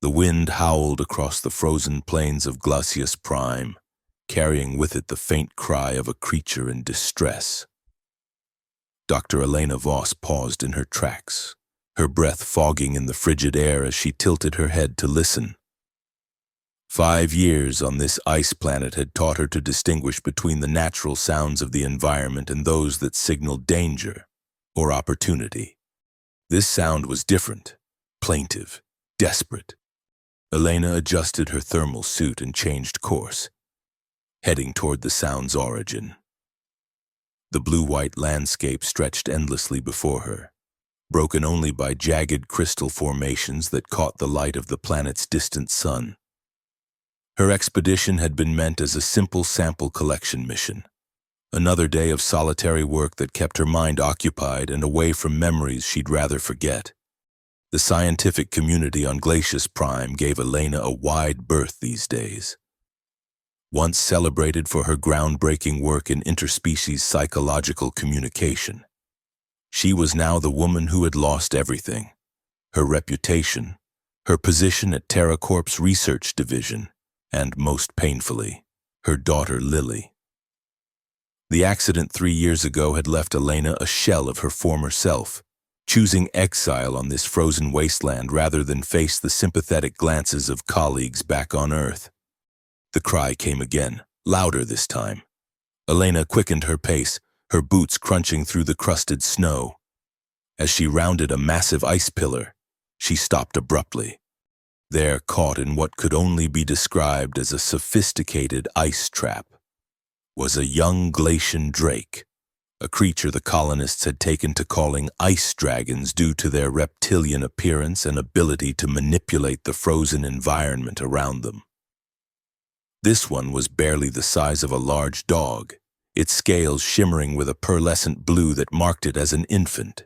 The wind howled across the frozen plains of Glacius Prime, carrying with it the faint cry of a creature in distress. Dr. Elena Voss paused in her tracks, her breath fogging in the frigid air as she tilted her head to listen. 5 years on this ice planet had taught her to distinguish between the natural sounds of the environment and those that signaled danger or opportunity. This sound was different, plaintive, desperate. Elena adjusted her thermal suit and changed course, heading toward the sound's origin. The blue-white landscape stretched endlessly before her, broken only by jagged crystal formations that caught the light of the planet's distant sun. Her expedition had been meant as a simple sample collection mission, another day of solitary work that kept her mind occupied and away from memories she'd rather forget. The scientific community on Glacius Prime gave Elena a wide berth these days. Once celebrated for her groundbreaking work in interspecies psychological communication, she was now the woman who had lost everything: her reputation, her position at TerraCorp's research division, and, most painfully, her daughter Lily. The accident 3 years ago had left Elena a shell of her former self, choosing exile on this frozen wasteland rather than face the sympathetic glances of colleagues back on Earth. The cry came again, louder this time. Elena quickened her pace, her boots crunching through the crusted snow. As she rounded a massive ice pillar, she stopped abruptly. There, caught in what could only be described as a sophisticated ice trap, was a young Glacian drake, a creature the colonists had taken to calling ice dragons due to their reptilian appearance and ability to manipulate the frozen environment around them. This one was barely the size of a large dog, its scales shimmering with a pearlescent blue that marked it as an infant.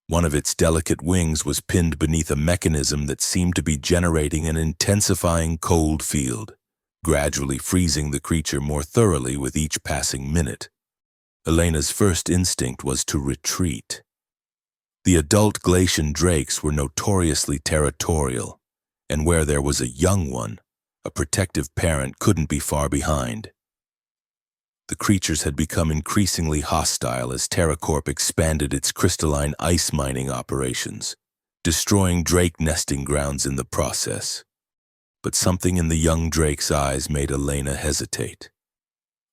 One of its delicate wings was pinned beneath a mechanism that seemed to be generating an intensifying cold field, gradually freezing the creature more thoroughly with each passing minute. Elena's first instinct was to retreat. The adult Glacian drakes were notoriously territorial, and where there was a young one, a protective parent couldn't be far behind. The creatures had become increasingly hostile as TerraCorp expanded its crystalline ice mining operations, destroying drake nesting grounds in the process. But something in the young drake's eyes made Elena hesitate.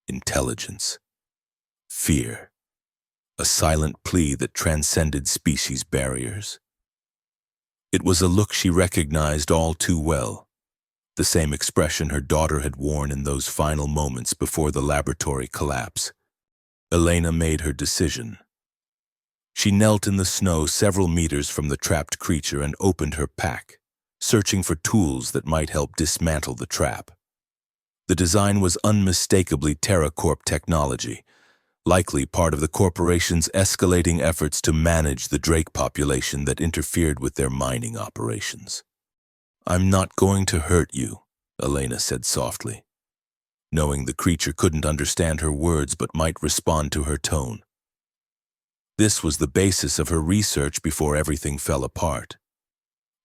Intelligence. Fear. A silent plea that transcended species barriers. It was a look she recognized all too well, the same expression her daughter had worn in those final moments before the laboratory collapse. Elena made her decision. She knelt in the snow several meters from the trapped creature and opened her pack, searching for tools that might help dismantle the trap. The design was unmistakably TerraCorp technology, likely part of the corporation's escalating efforts to manage the drake population that interfered with their mining operations. "I'm not going to hurt you," Elena said softly, knowing the creature couldn't understand her words but might respond to her tone. This was the basis of her research before everything fell apart.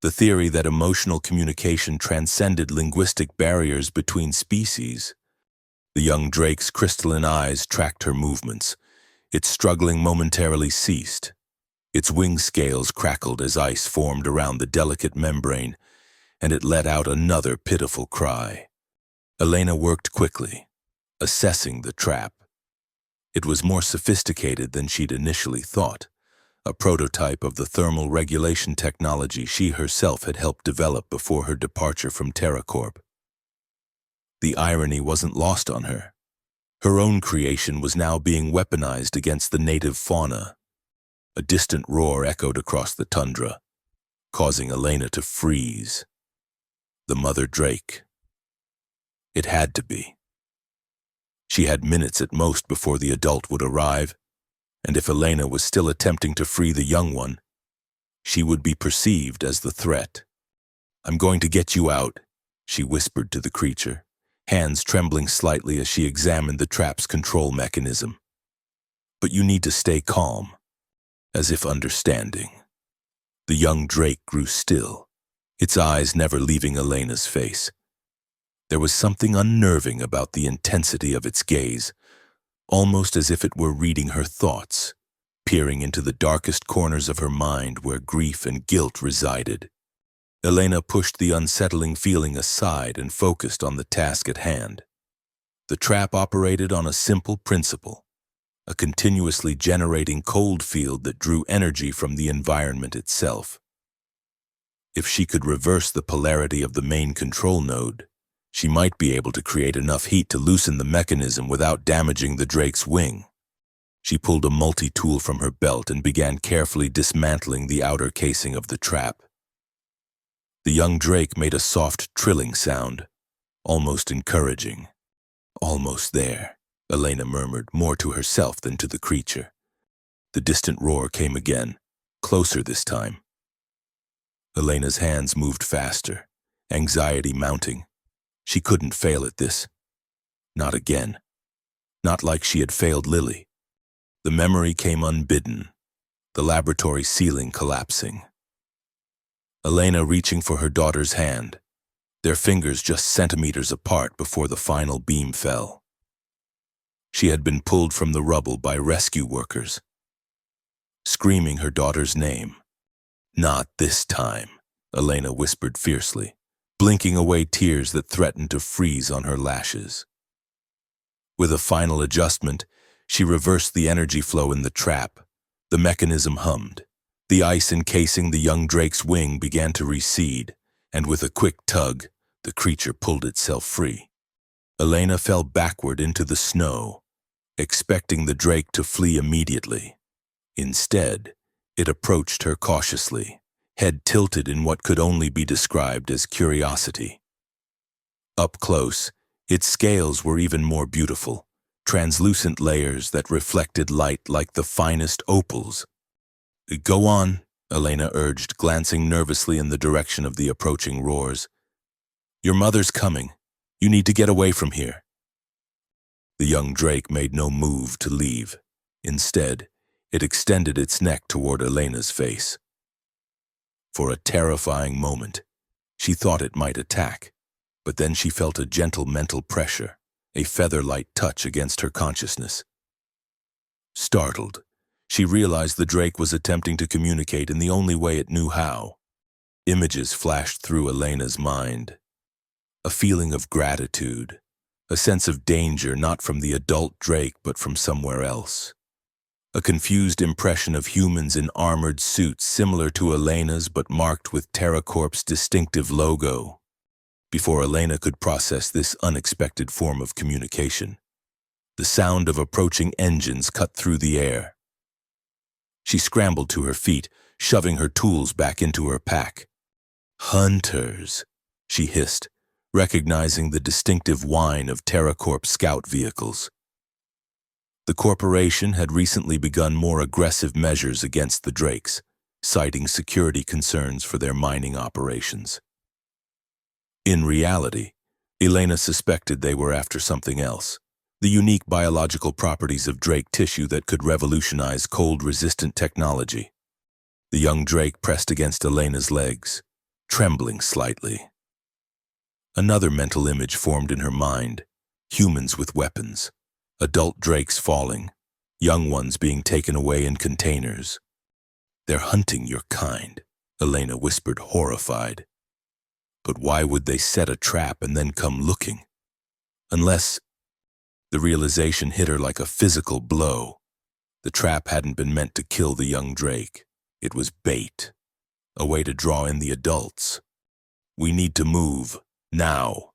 The theory that emotional communication transcended linguistic barriers between species. The young drake's crystalline eyes tracked her movements. Its struggling momentarily ceased. Its wing scales crackled as ice formed around the delicate membrane, and it let out another pitiful cry. Elena worked quickly, assessing the trap. It was more sophisticated than she'd initially thought, a prototype of the thermal regulation technology she herself had helped develop before her departure from TerraCorp. The irony wasn't lost on her. Her own creation was now being weaponized against the native fauna. A distant roar echoed across the tundra, causing Elena to freeze. The mother drake. It had to be. She had minutes at most before the adult would arrive, and if Elena was still attempting to free the young one, she would be perceived as the threat. "I'm going to get you out," she whispered to the creature, hands trembling slightly as she examined the trap's control mechanism. "But you need to stay calm," as if understanding. The young drake grew still, its eyes never leaving Elena's face. There was something unnerving about the intensity of its gaze, almost as if it were reading her thoughts, peering into the darkest corners of her mind where grief and guilt resided. Elena pushed the unsettling feeling aside and focused on the task at hand. The trap operated on a simple principle, a continuously generating cold field that drew energy from the environment itself. If she could reverse the polarity of the main control node, she might be able to create enough heat to loosen the mechanism without damaging the Drake's wing. She pulled a multi-tool from her belt and began carefully dismantling the outer casing of the trap. The young Drake made a soft trilling sound, almost encouraging. "Almost there," Elena murmured, more to herself than to the creature. The distant roar came again, closer this time. Elena's hands moved faster, anxiety mounting. She couldn't fail at this. Not again. Not like she had failed Lily. The memory came unbidden, the laboratory ceiling collapsing. Elena reaching for her daughter's hand, their fingers just centimeters apart before the final beam fell. She had been pulled from the rubble by rescue workers, screaming her daughter's name. "Not this time," Elena whispered fiercely, blinking away tears that threatened to freeze on her lashes. With a final adjustment, she reversed the energy flow in the trap. The mechanism hummed. The ice encasing the young Drake's wing began to recede, and with a quick tug, the creature pulled itself free. Elena fell backward into the snow, expecting the Drake to flee immediately. Instead, it approached her cautiously, head tilted in what could only be described as curiosity. Up close, its scales were even more beautiful, translucent layers that reflected light like the finest opals. "Go on," Elena urged, glancing nervously in the direction of the approaching roars. "Your mother's coming. You need to get away from here." The young Drake made no move to leave. Instead, it extended its neck toward Elena's face. For a terrifying moment, she thought it might attack, but then she felt a gentle mental pressure, a feather-light touch against her consciousness. Startled, she realized the Drake was attempting to communicate in the only way it knew how. Images flashed through Elena's mind. A feeling of gratitude, a sense of danger not from the adult Drake but from somewhere else. A confused impression of humans in armored suits similar to Elena's but marked with TerraCorp's distinctive logo. Before Elena could process this unexpected form of communication, the sound of approaching engines cut through the air. She scrambled to her feet, shoving her tools back into her pack. "Hunters," she hissed, recognizing the distinctive whine of TerraCorp scout vehicles. The corporation had recently begun more aggressive measures against the Drakes, citing security concerns for their mining operations. In reality, Elena suspected they were after something else, the unique biological properties of Drake tissue that could revolutionize cold-resistant technology. The young Drake pressed against Elena's legs, trembling slightly. Another mental image formed in her mind, humans with weapons. Adult Drakes falling, young ones being taken away in containers. "They're hunting your kind," Elena whispered, horrified. "But why would they set a trap and then come looking? Unless—" The realization hit her like a physical blow. The trap hadn't been meant to kill the young Drake. It was bait, a way to draw in the adults. "We need to move, now."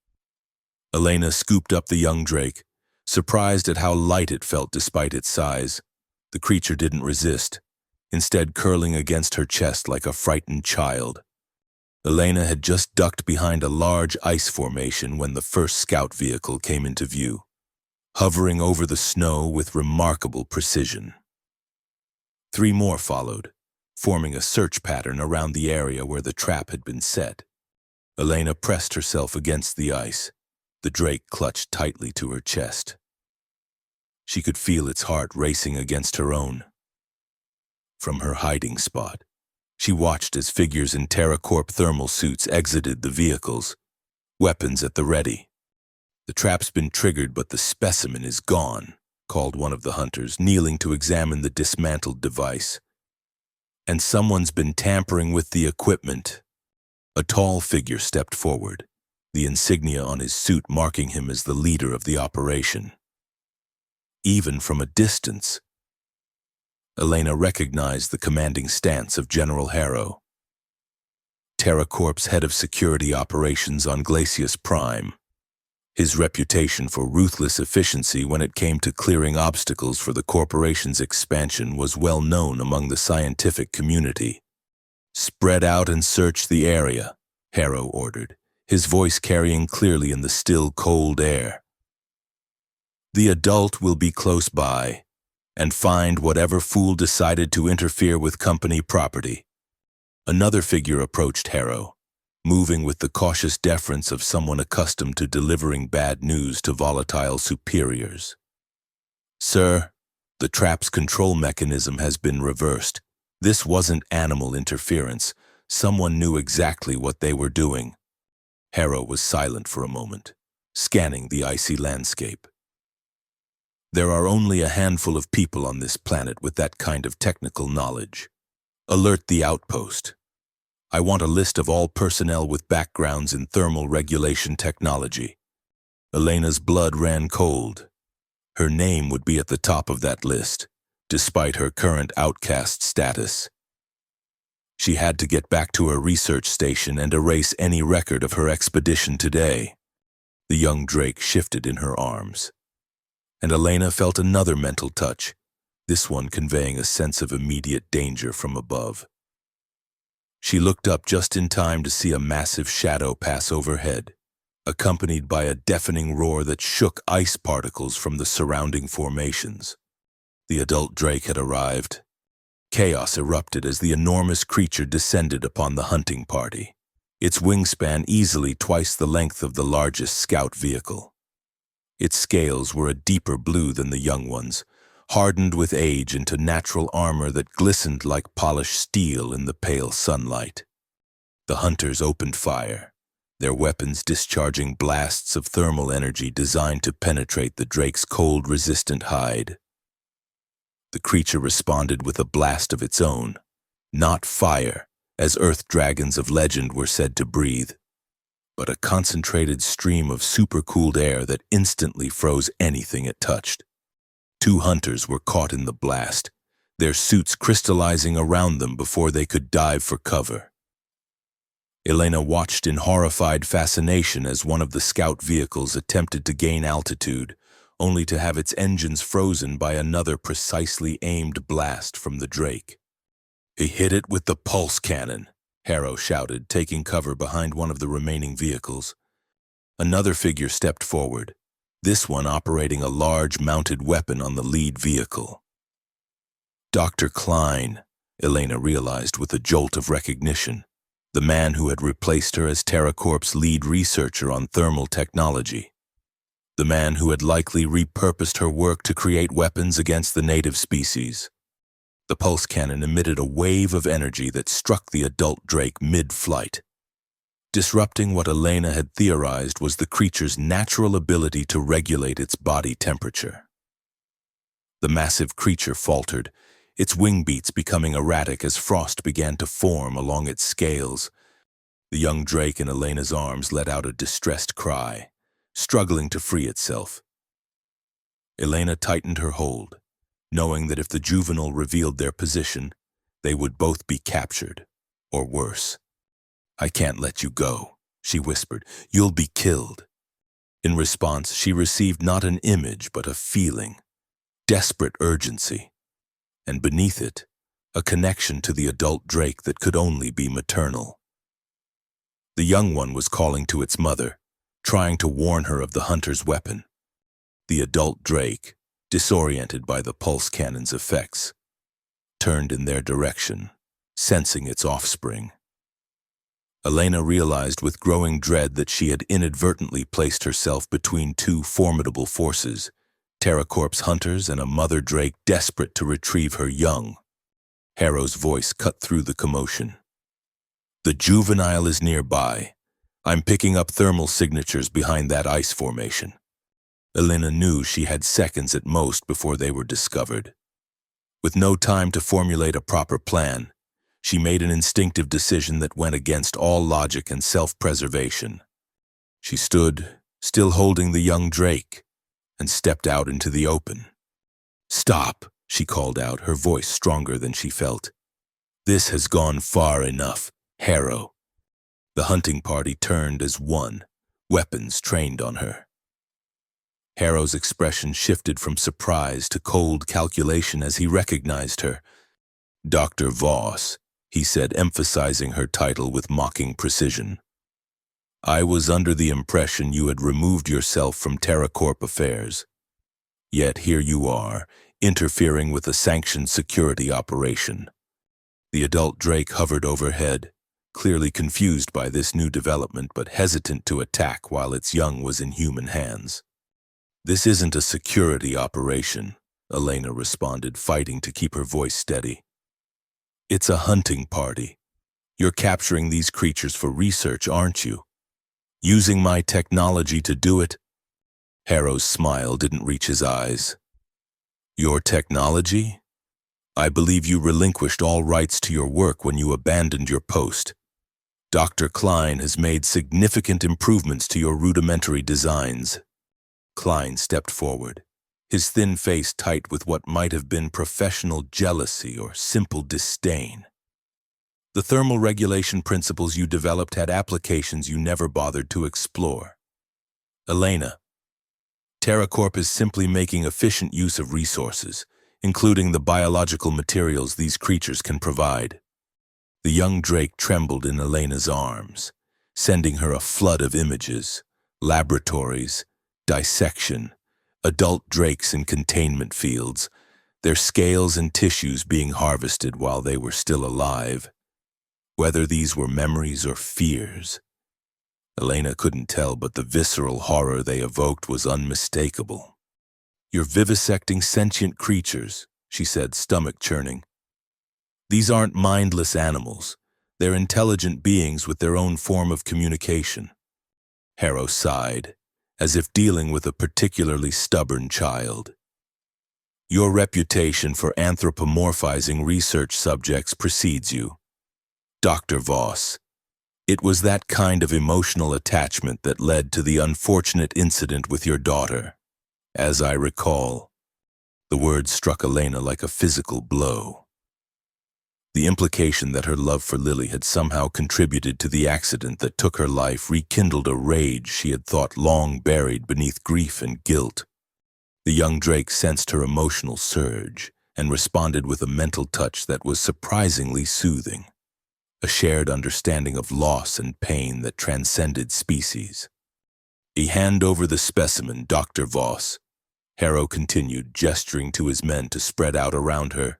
Elena scooped up the young Drake, surprised at how light it felt despite its size. The creature didn't resist, instead curling against her chest like a frightened child. Elena had just ducked behind a large ice formation when the first scout vehicle came into view, hovering over the snow with remarkable precision. 3 more followed, forming a search pattern around the area where the trap had been set. Elena pressed herself against the ice, the Drake clutched tightly to her chest. She could feel its heart racing against her own. From her hiding spot, She watched as figures in TerraCorp thermal suits exited the vehicles, weapons at the ready. "The trap's been triggered, but the specimen is gone," called one of the hunters, kneeling to examine the dismantled device. "And someone's been tampering with the equipment." A tall figure stepped forward, the insignia on his suit marking him as the leader of the operation. Even from a distance, Elena recognized the commanding stance of General Harrow, TerraCorp's head of security operations on Glacius Prime. His reputation for ruthless efficiency when it came to clearing obstacles for the corporation's expansion was well known among the scientific community. "Spread out and search the area," Harrow ordered, his voice carrying clearly in the still, cold air. "The adult will be close by, and find whatever fool decided to interfere with company property." Another figure approached Harrow, moving with the cautious deference of someone accustomed to delivering bad news to volatile superiors. "Sir, the trap's control mechanism has been reversed. This wasn't animal interference. Someone knew exactly what they were doing." Harrow was silent for a moment, scanning the icy landscape. "There are only a handful of people on this planet with that kind of technical knowledge. Alert the outpost. I want a list of all personnel with backgrounds in thermal regulation technology." Elena's blood ran cold. Her name would be at the top of that list, despite her current outcast status. She had to get back to her research station and erase any record of her expedition today. The young Drake shifted in her arms, and Elena felt another mental touch, this one conveying a sense of immediate danger from above. She looked up just in time to see a massive shadow pass overhead, accompanied by a deafening roar that shook ice particles from the surrounding formations. The adult Drake had arrived. Chaos erupted as the enormous creature descended upon the hunting party, its wingspan easily twice the length of the largest scout vehicle. Its scales were a deeper blue than the young one's, hardened with age into natural armor that glistened like polished steel in the pale sunlight. The hunters opened fire, their weapons discharging blasts of thermal energy designed to penetrate the Drake's cold-resistant hide. The creature responded with a blast of its own, not fire, as earth dragons of legend were said to breathe, but a concentrated stream of supercooled air that instantly froze anything it touched. 2 hunters were caught in the blast, their suits crystallizing around them before they could dive for cover. Elena watched in horrified fascination as one of the scout vehicles attempted to gain altitude, only to have its engines frozen by another precisely aimed blast from the Drake. "He hit it with the pulse cannon," Harrow shouted, taking cover behind one of the remaining vehicles. Another figure stepped forward, this one operating a large mounted weapon on the lead vehicle. Dr. Klein, Elena realized with a jolt of recognition, the man who had replaced her as TerraCorp's lead researcher on thermal technology. The man who had likely repurposed her work to create weapons against the native species. The pulse cannon emitted a wave of energy that struck the adult Drake mid-flight. Disrupting what Elena had theorized was the creature's natural ability to regulate its body temperature. The massive creature faltered, its wing beats becoming erratic as frost began to form along its scales. The young Drake in Elena's arms let out a distressed cry, struggling to free itself. Elena tightened her hold, knowing that if the juvenile revealed their position, they would both be captured, or worse. "I can't let you go," she whispered. "You'll be killed." In response, she received not an image but a feeling, desperate urgency, and beneath it, a connection to the adult Drake that could only be maternal. The young one was calling to its mother, trying to warn her of the hunter's weapon. The adult Drake, disoriented by the pulse cannon's effects, turned in their direction, sensing its offspring. Elena realized with growing dread that she had inadvertently placed herself between 2 formidable forces, TerraCorp's hunters and a mother Drake desperate to retrieve her young. Harrow's voice cut through the commotion. The juvenile is nearby. I'm picking up thermal signatures behind that ice formation. Elena knew she had seconds at most before they were discovered. With no time to formulate a proper plan, she made an instinctive decision that went against all logic and self-preservation. She stood, still holding the young Drake, and stepped out into the open. "Stop," she called out, her voice stronger than she felt. "This has gone far enough, Harrow." The hunting party turned as one, weapons trained on her. Harrow's expression shifted from surprise to cold calculation as he recognized her. "Dr. Voss," he said, emphasizing her title with mocking precision. "I was under the impression you had removed yourself from TerraCorp affairs. Yet here you are, interfering with a sanctioned security operation." The adult Drake hovered overhead, clearly confused by this new development but hesitant to attack while its young was in human hands. "This isn't a security operation," Elena responded, fighting to keep her voice steady. "It's a hunting party. You're capturing these creatures for research, aren't you? Using my technology to do it?" Harrow's smile didn't reach his eyes. "Your technology? I believe you relinquished all rights to your work when you abandoned your post. Dr. Klein has made significant improvements to your rudimentary designs." Klein stepped forward, his thin face tight with what might have been professional jealousy or simple disdain. "The thermal regulation principles you developed had applications you never bothered to explore. Elena, TerraCorp is simply making efficient use of resources, including the biological materials these creatures can provide." The young Drake trembled in Elena's arms, sending her a flood of images, laboratories, dissection, adult drakes in containment fields, their scales and tissues being harvested while they were still alive. Whether these were memories or fears, Elena couldn't tell, but the visceral horror they evoked was unmistakable. "You're vivisecting sentient creatures," she said, stomach churning. "These aren't mindless animals. They're intelligent beings with their own form of communication." Harrow sighed, as if dealing with a particularly stubborn child. "Your reputation for anthropomorphizing research subjects precedes you, Dr. Voss. It was that kind of emotional attachment that led to the unfortunate incident with your daughter. As I recall." The words struck Elena like a physical blow. The implication that her love for Lily had somehow contributed to the accident that took her life rekindled a rage she had thought long buried beneath grief and guilt. The young Drake sensed her emotional surge and responded with a mental touch that was surprisingly soothing, a shared understanding of loss and pain that transcended species. "Hand over the specimen, Dr. Voss," Harrow continued, gesturing to his men to spread out around her.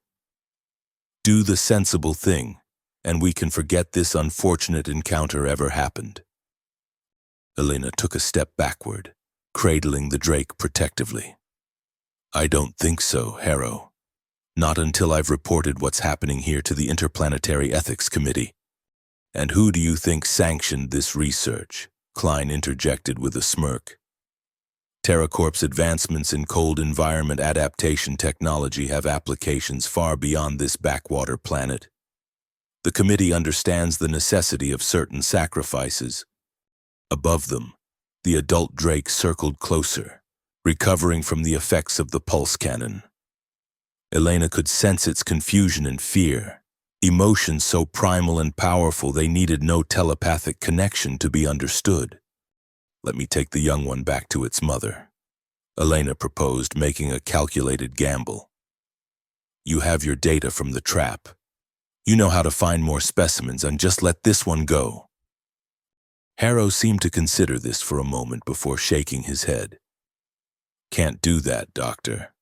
"Do the sensible thing, and we can forget this unfortunate encounter ever happened." Elena took a step backward, cradling the Drake protectively. "I don't think so, Harrow. Not until I've reported what's happening here to the Interplanetary Ethics Committee." "And who do you think sanctioned this research?" Klein interjected with a smirk. "TerraCorp's advancements in cold environment adaptation technology have applications far beyond this backwater planet. The committee understands the necessity of certain sacrifices." Above them, the adult Drake circled closer, recovering from the effects of the pulse cannon. Elena could sense its confusion and fear, emotions so primal and powerful they needed no telepathic connection to be understood. "Let me take the young one back to its mother," Elena proposed, making a calculated gamble. "You have your data from the trap. You know how to find more specimens, and just let this one go." Harrow seemed to consider this for a moment before shaking his head. "Can't do that, Doctor.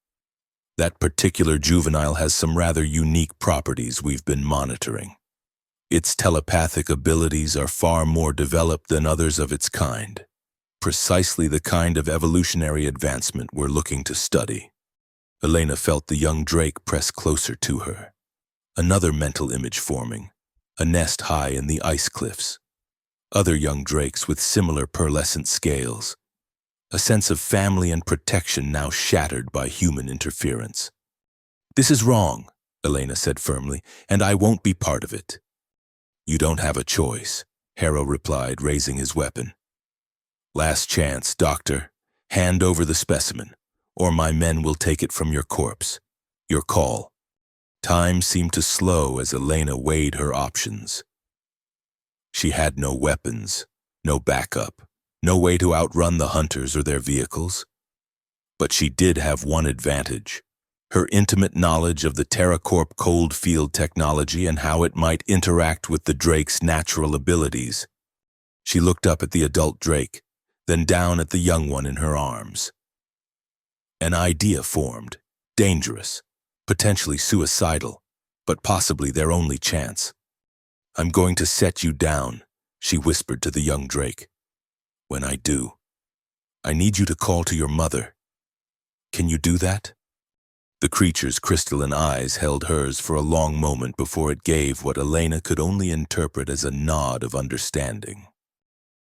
That particular juvenile has some rather unique properties we've been monitoring. Its telepathic abilities are far more developed than others of its kind. Precisely the kind of evolutionary advancement we're looking to study." Elena felt the young Drake press closer to her, Another mental image forming, a nest high in the ice cliffs. Other young drakes with similar pearlescent scales. A sense of family and protection now shattered by human interference. "This is wrong," Elena said firmly, "and I won't be part of it." "You don't have a choice," Harrow replied, raising his weapon. "Last chance, Doctor. Hand over the specimen, or my men will take it from your corpse. Your call." Time seemed to slow as Elena weighed her options. She had no weapons, no backup, no way to outrun the hunters or their vehicles. But she did have one advantage: her intimate knowledge of the TerraCorp cold field technology and how it might interact with the drake's natural abilities. She looked up at the adult drake, then down at the young one in her arms. An idea formed, dangerous, potentially suicidal, but possibly their only chance. "I'm going to set you down," she whispered to the young drake. "When I do, I need you to call to your mother. Can you do that?" The creature's crystalline eyes held hers for a long moment before it gave what Elena could only interpret as a nod of understanding.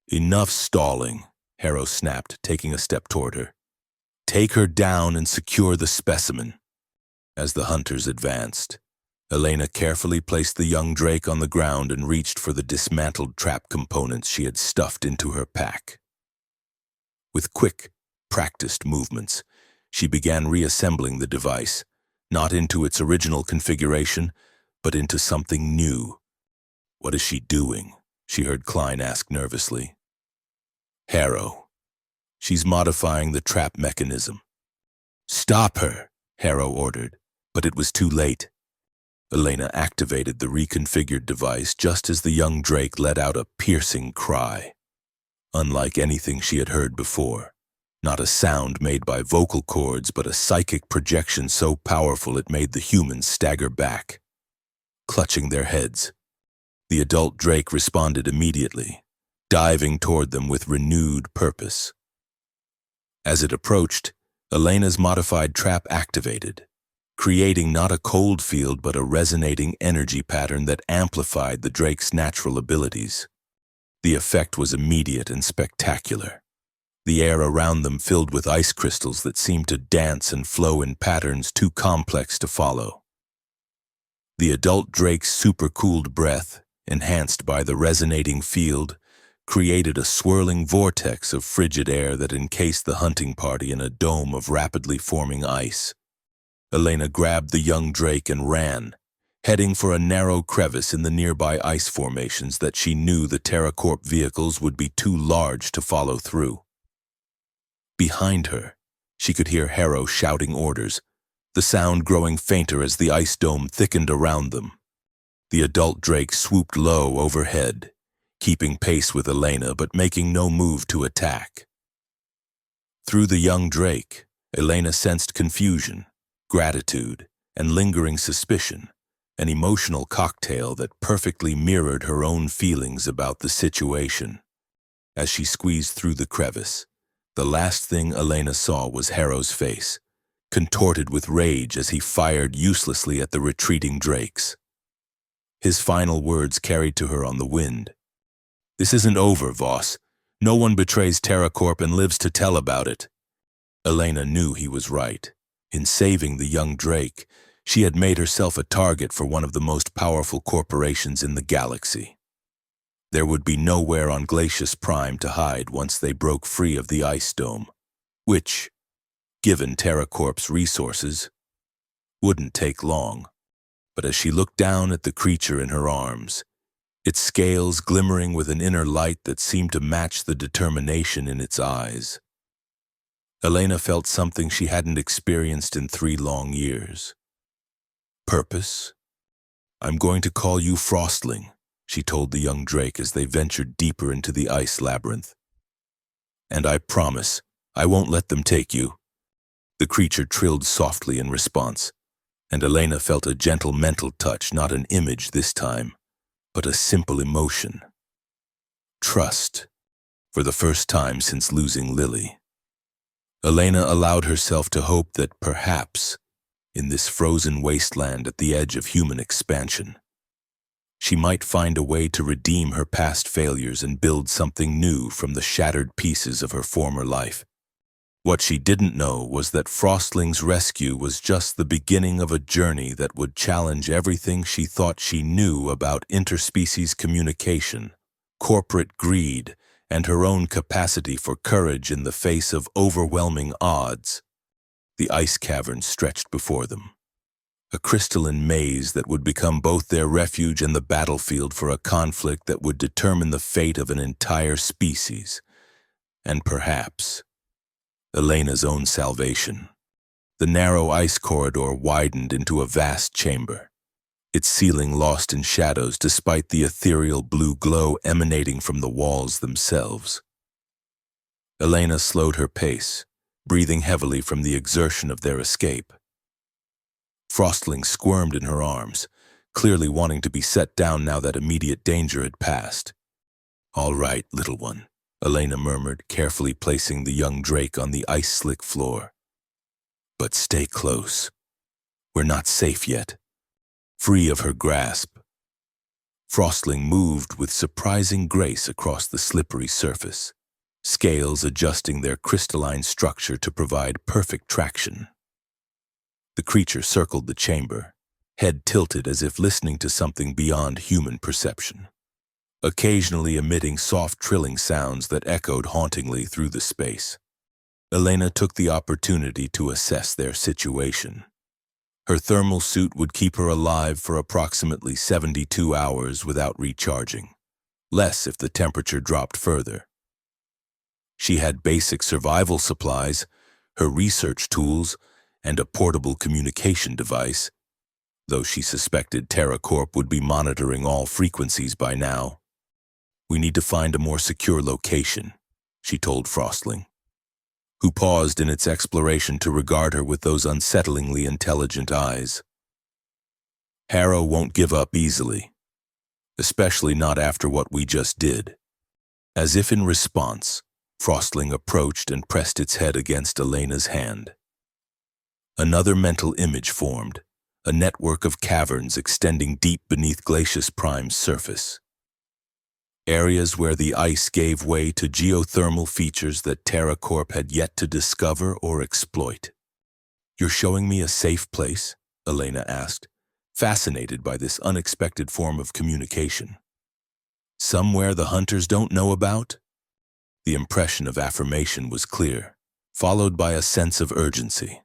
"Enough stalling," Harrow snapped, taking a step toward her. "Take her down and secure the specimen." As the hunters advanced, Elena carefully placed the young drake on the ground and reached for the dismantled trap components she had stuffed into her pack. With quick, practiced movements, she began reassembling the device, not into its original configuration, but into something new. "What is she doing?" she heard Klein ask nervously. "Harrow. She's modifying the trap mechanism." "Stop her," Harrow ordered, but it was too late. Elena activated the reconfigured device just as the young drake let out a piercing cry. Unlike anything she had heard before, not a sound made by vocal cords, but a psychic projection so powerful it made the humans stagger back. Clutching their heads, the adult drake responded immediately, diving toward them with renewed purpose. As it approached, Elena's modified trap activated, creating not a cold field but a resonating energy pattern that amplified the drake's natural abilities. The effect was immediate and spectacular. The air around them filled with ice crystals that seemed to dance and flow in patterns too complex to follow. The adult drake's supercooled breath, enhanced by the resonating field, created a swirling vortex of frigid air that encased the hunting party in a dome of rapidly forming ice. Elena grabbed the young drake and ran, heading for a narrow crevice in the nearby ice formations that she knew the TerraCorp vehicles would be too large to follow through. Behind her, she could hear Harrow shouting orders, the sound growing fainter as the ice dome thickened around them. The adult drake swooped low overhead, keeping pace with Elena but making no move to attack. Through the young drake, Elena sensed confusion, gratitude, and lingering suspicion, an emotional cocktail that perfectly mirrored her own feelings about the situation. As she squeezed through the crevice, the last thing Elena saw was Harrow's face, contorted with rage as he fired uselessly at the retreating drakes. His final words carried to her on the wind. "This isn't over, Voss. No one betrays TerraCorp and lives to tell about it." Elena knew he was right. In saving the young drake, she had made herself a target for one of the most powerful corporations in the galaxy. There would be nowhere on Glacius Prime to hide once they broke free of the ice dome, which, given TerraCorp's resources, wouldn't take long. But as she looked down at the creature in her arms, its scales glimmering with an inner light that seemed to match the determination in its eyes, Elena felt something she hadn't experienced in 3 long years. Purpose? "I'm going to call you Frostling," she told the young drake as they ventured deeper into the ice labyrinth. "And I promise I won't let them take you." The creature trilled softly in response, and Elena felt a gentle mental touch, not an image this time, but a simple emotion. Trust, for the first time since losing Lily. Elena allowed herself to hope that perhaps, in this frozen wasteland at the edge of human expansion. She might find a way to redeem her past failures and build something new from the shattered pieces of her former life. What she didn't know was that Frostling's rescue was just the beginning of a journey that would challenge everything she thought she knew about interspecies communication, corporate greed, and her own capacity for courage in the face of overwhelming odds. The ice cavern stretched before them, a crystalline maze that would become both their refuge and the battlefield for a conflict that would determine the fate of an entire species, and perhaps Elena's own salvation. The narrow ice corridor widened into a vast chamber, its ceiling lost in shadows despite the ethereal blue glow emanating from the walls themselves. Elena slowed her pace, breathing heavily from the exertion of their escape. Frostling squirmed in her arms, clearly wanting to be set down now that immediate danger had passed. "All right, little one," Elena murmured, carefully placing the young drake on the ice-slick floor. "But stay close. We're not safe yet." Free of her grasp, Frostling moved with surprising grace across the slippery surface, scales adjusting their crystalline structure to provide perfect traction. The creature circled the chamber, head tilted as if listening to something beyond human perception, occasionally emitting soft trilling sounds that echoed hauntingly through the space. Elena took the opportunity to assess their situation. Her thermal suit would keep her alive for approximately 72 hours without recharging, less if the temperature dropped further. She had basic survival supplies, her research tools, and a portable communication device, though she suspected TerraCorp would be monitoring all frequencies by now. "We need to find a more secure location," she told Frostling, who paused in its exploration to regard her with those unsettlingly intelligent eyes. "Harrow won't give up easily, especially not after what we just did." As if in response, Frostling approached and pressed its head against Elena's hand. Another mental image formed, a network of caverns extending deep beneath Glacius Prime's surface. Areas where the ice gave way to geothermal features that TerraCorp had yet to discover or exploit. "You're showing me a safe place?" Elena asked, fascinated by this unexpected form of communication. "Somewhere the hunters don't know about?" The impression of affirmation was clear, followed by a sense of urgency.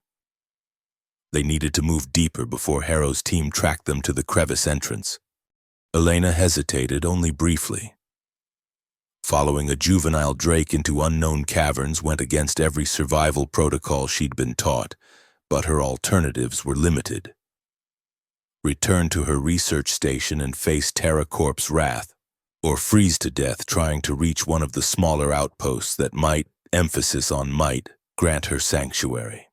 They needed to move deeper before Harrow's team tracked them to the crevice entrance. Elena hesitated only briefly. Following a juvenile drake into unknown caverns went against every survival protocol she'd been taught, but her alternatives were limited. Return to her research station and face TerraCorp's wrath, or freeze to death trying to reach one of the smaller outposts that might, emphasis on might, grant her sanctuary.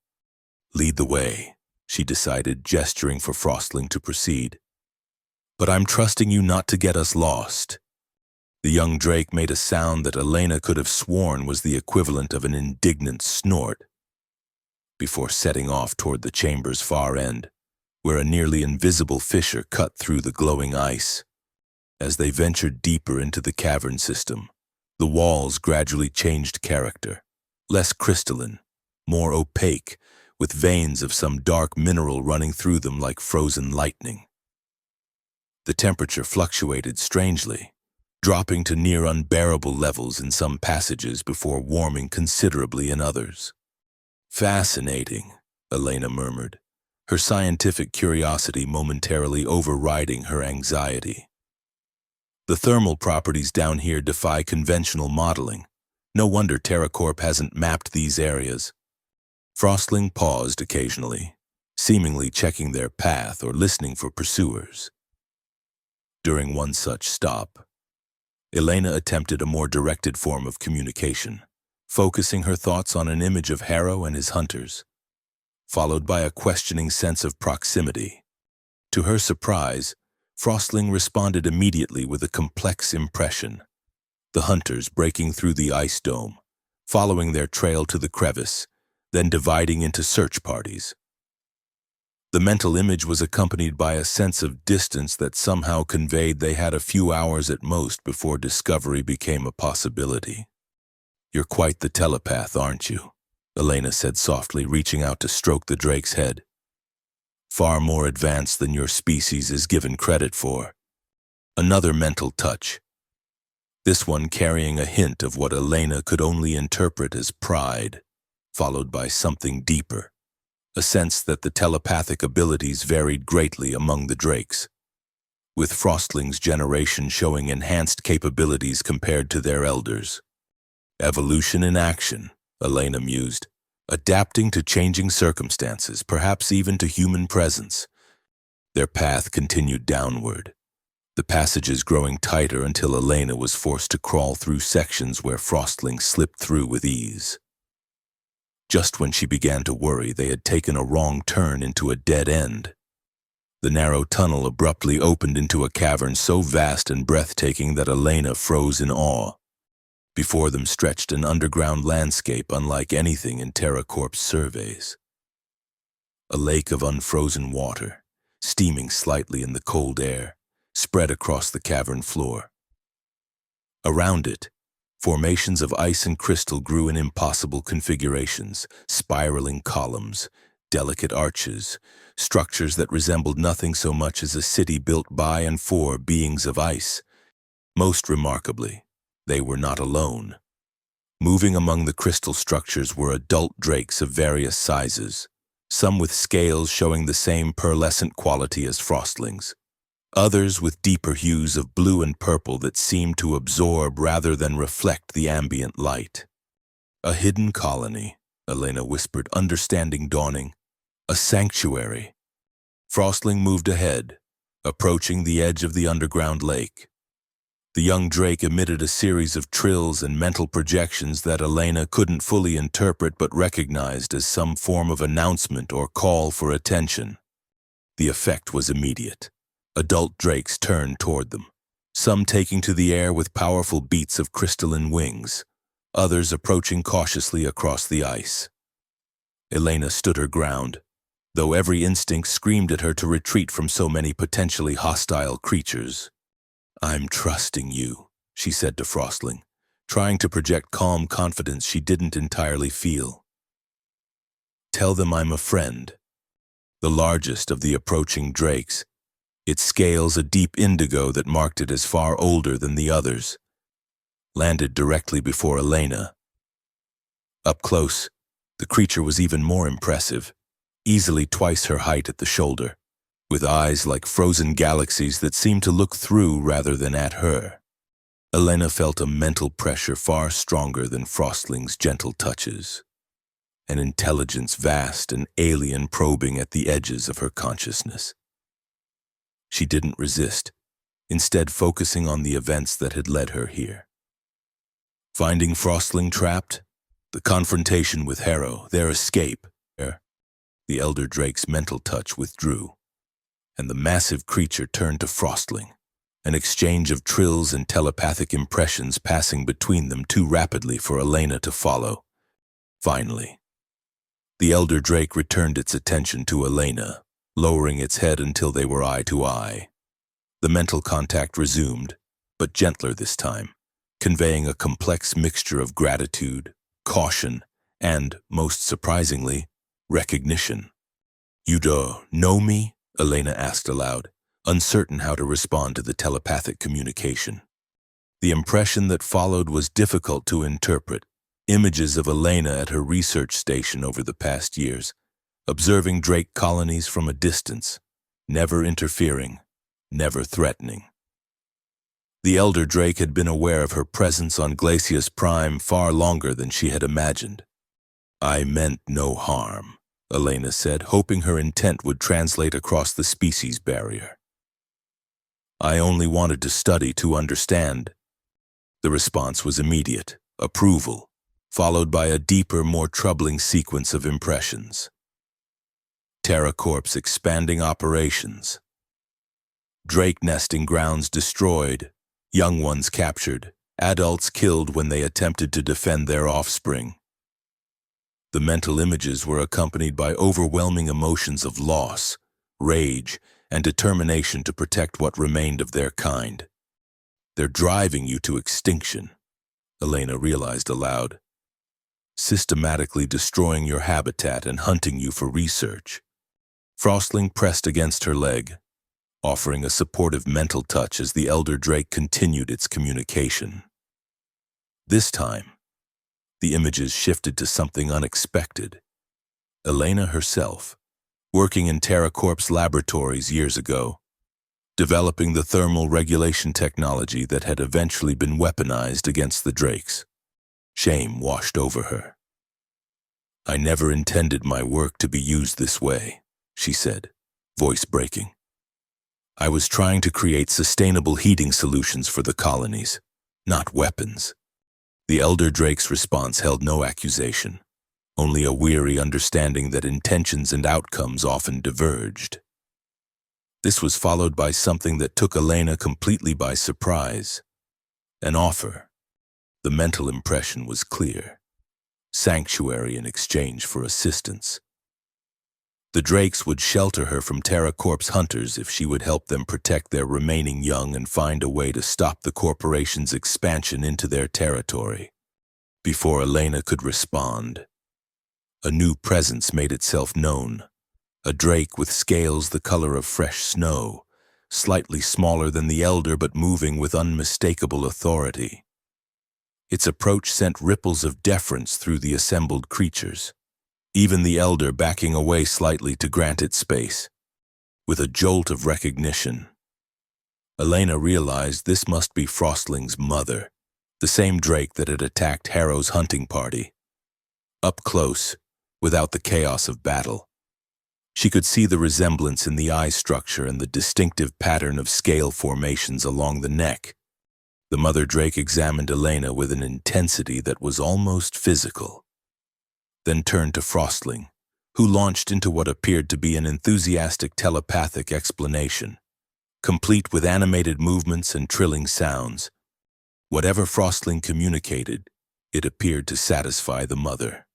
"Lead the way," she decided, gesturing for Frostling to proceed. "But I'm trusting you not to get us lost." The young drake made a sound that Elena could have sworn was the equivalent of an indignant snort, before setting off toward the chamber's far end, where a nearly invisible fissure cut through the glowing ice. As they ventured deeper into the cavern system, the walls gradually changed character, less crystalline, more opaque, with veins of some dark mineral running through them like frozen lightning. The temperature fluctuated strangely, dropping to near unbearable levels in some passages before warming considerably in others. "Fascinating," Elena murmured, her scientific curiosity momentarily overriding her anxiety. "The thermal properties down here defy conventional modeling. No wonder TerraCorp hasn't mapped these areas." Frostling paused occasionally, seemingly checking their path or listening for pursuers. During one such stop, Elena attempted a more directed form of communication, focusing her thoughts on an image of Harrow and his hunters, followed by a questioning sense of proximity. To her surprise, Frostling responded immediately with a complex impression. The hunters breaking through the ice dome, following their trail to the crevice, then dividing into search parties. The mental image was accompanied by a sense of distance that somehow conveyed they had a few hours at most before discovery became a possibility. "You're quite the telepath, aren't you?" Elena said softly, reaching out to stroke the drake's head. "Far more advanced than your species is given credit for." Another mental touch, this one carrying a hint of what Elena could only interpret as pride, followed by something deeper, a sense that the telepathic abilities varied greatly among the drakes, with Frostling's generation showing enhanced capabilities compared to their elders. Evolution in action, Elena mused, adapting to changing circumstances, perhaps even to human presence. Their path continued downward, the passages growing tighter until Elena was forced to crawl through sections where Frostling slipped through with ease. Just when she began to worry, they had taken a wrong turn into a dead end. The narrow tunnel abruptly opened into a cavern so vast and breathtaking that Elena froze in awe. Before them stretched an underground landscape unlike anything in TerraCorp's surveys. A lake of unfrozen water, steaming slightly in the cold air, spread across the cavern floor. Around it, formations of ice and crystal grew in impossible configurations, spiraling columns, delicate arches, structures that resembled nothing so much as a city built by and for beings of ice. Most remarkably, they were not alone. Moving among the crystal structures were adult drakes of various sizes, some with scales showing the same pearlescent quality as Frostlings, others with deeper hues of blue and purple that seemed to absorb rather than reflect the ambient light. "A hidden colony," Elena whispered, understanding dawning. "A sanctuary." Frostling moved ahead, approaching the edge of the underground lake. The young drake emitted a series of trills and mental projections that Elena couldn't fully interpret but recognized as some form of announcement or call for attention. The effect was immediate. Adult drakes turned toward them, some taking to the air with powerful beats of crystalline wings, others approaching cautiously across the ice. Elena stood her ground, though every instinct screamed at her to retreat from so many potentially hostile creatures. "I'm trusting you," she said to Frostling, trying to project calm confidence she didn't entirely feel. "Tell them I'm a friend." The largest of the approaching drakes, its scales a deep indigo that marked it as far older than the others, landed directly before Elena. Up close, the creature was even more impressive, easily twice her height at the shoulder, with eyes like frozen galaxies that seemed to look through rather than at her. Elena felt a mental pressure far stronger than Frostling's gentle touches, an intelligence vast and alien probing at the edges of her consciousness. She didn't resist, instead focusing on the events that had led her here. Finding Frostling trapped, the confrontation with Harrow, their escape, the elder drake's mental touch withdrew, and the massive creature turned to Frostling, an exchange of trills and telepathic impressions passing between them too rapidly for Elena to follow. Finally, the elder drake returned its attention to Elena, lowering its head until they were eye to eye. The mental contact resumed, but gentler this time, conveying a complex mixture of gratitude, caution, and, most surprisingly, recognition. "You know me?" Elena asked aloud, uncertain how to respond to the telepathic communication. The impression that followed was difficult to interpret. Images of Elena at her research station over the past years, observing drake colonies from a distance, never interfering, never threatening. The elder drake had been aware of her presence on Glacius Prime far longer than she had imagined. "I meant no harm," Elena said, hoping her intent would translate across the species barrier. "I only wanted to study to understand." The response was immediate, approval, followed by a deeper, more troubling sequence of impressions. TerraCorp's expanding operations. Drake nesting grounds destroyed, young ones captured, adults killed when they attempted to defend their offspring. The mental images were accompanied by overwhelming emotions of loss, rage, and determination to protect what remained of their kind. They're driving you to extinction, Elena realized aloud, systematically destroying your habitat and hunting you for research. Frostling pressed against her leg, offering a supportive mental touch as the elder drake continued its communication. This time, the images shifted to something unexpected. Elena herself, working in TerraCorp's laboratories years ago, developing the thermal regulation technology that had eventually been weaponized against the drakes. Shame washed over her. "I never intended my work to be used this way," she said, voice breaking. "I was trying to create sustainable heating solutions for the colonies, not weapons." The elder drake's response held no accusation, only a weary understanding that intentions and outcomes often diverged. This was followed by something that took Elena completely by surprise. An offer. The mental impression was clear. Sanctuary in exchange for assistance. The drakes would shelter her from TerraCorp's hunters if she would help them protect their remaining young and find a way to stop the corporation's expansion into their territory. Before Elena could respond, a new presence made itself known. A drake with scales the color of fresh snow, slightly smaller than the elder but moving with unmistakable authority. Its approach sent ripples of deference through the assembled creatures, even the elder backing away slightly to grant it space. With a jolt of recognition, Elena realized this must be Frostling's mother, the same drake that had attacked Harrow's hunting party. Up close, without the chaos of battle, she could see the resemblance in the eye structure and the distinctive pattern of scale formations along the neck. The mother drake examined Elena with an intensity that was almost physical, then turned to Frostling, who launched into what appeared to be an enthusiastic telepathic explanation, complete with animated movements and trilling sounds. Whatever Frostling communicated, it appeared to satisfy the mother,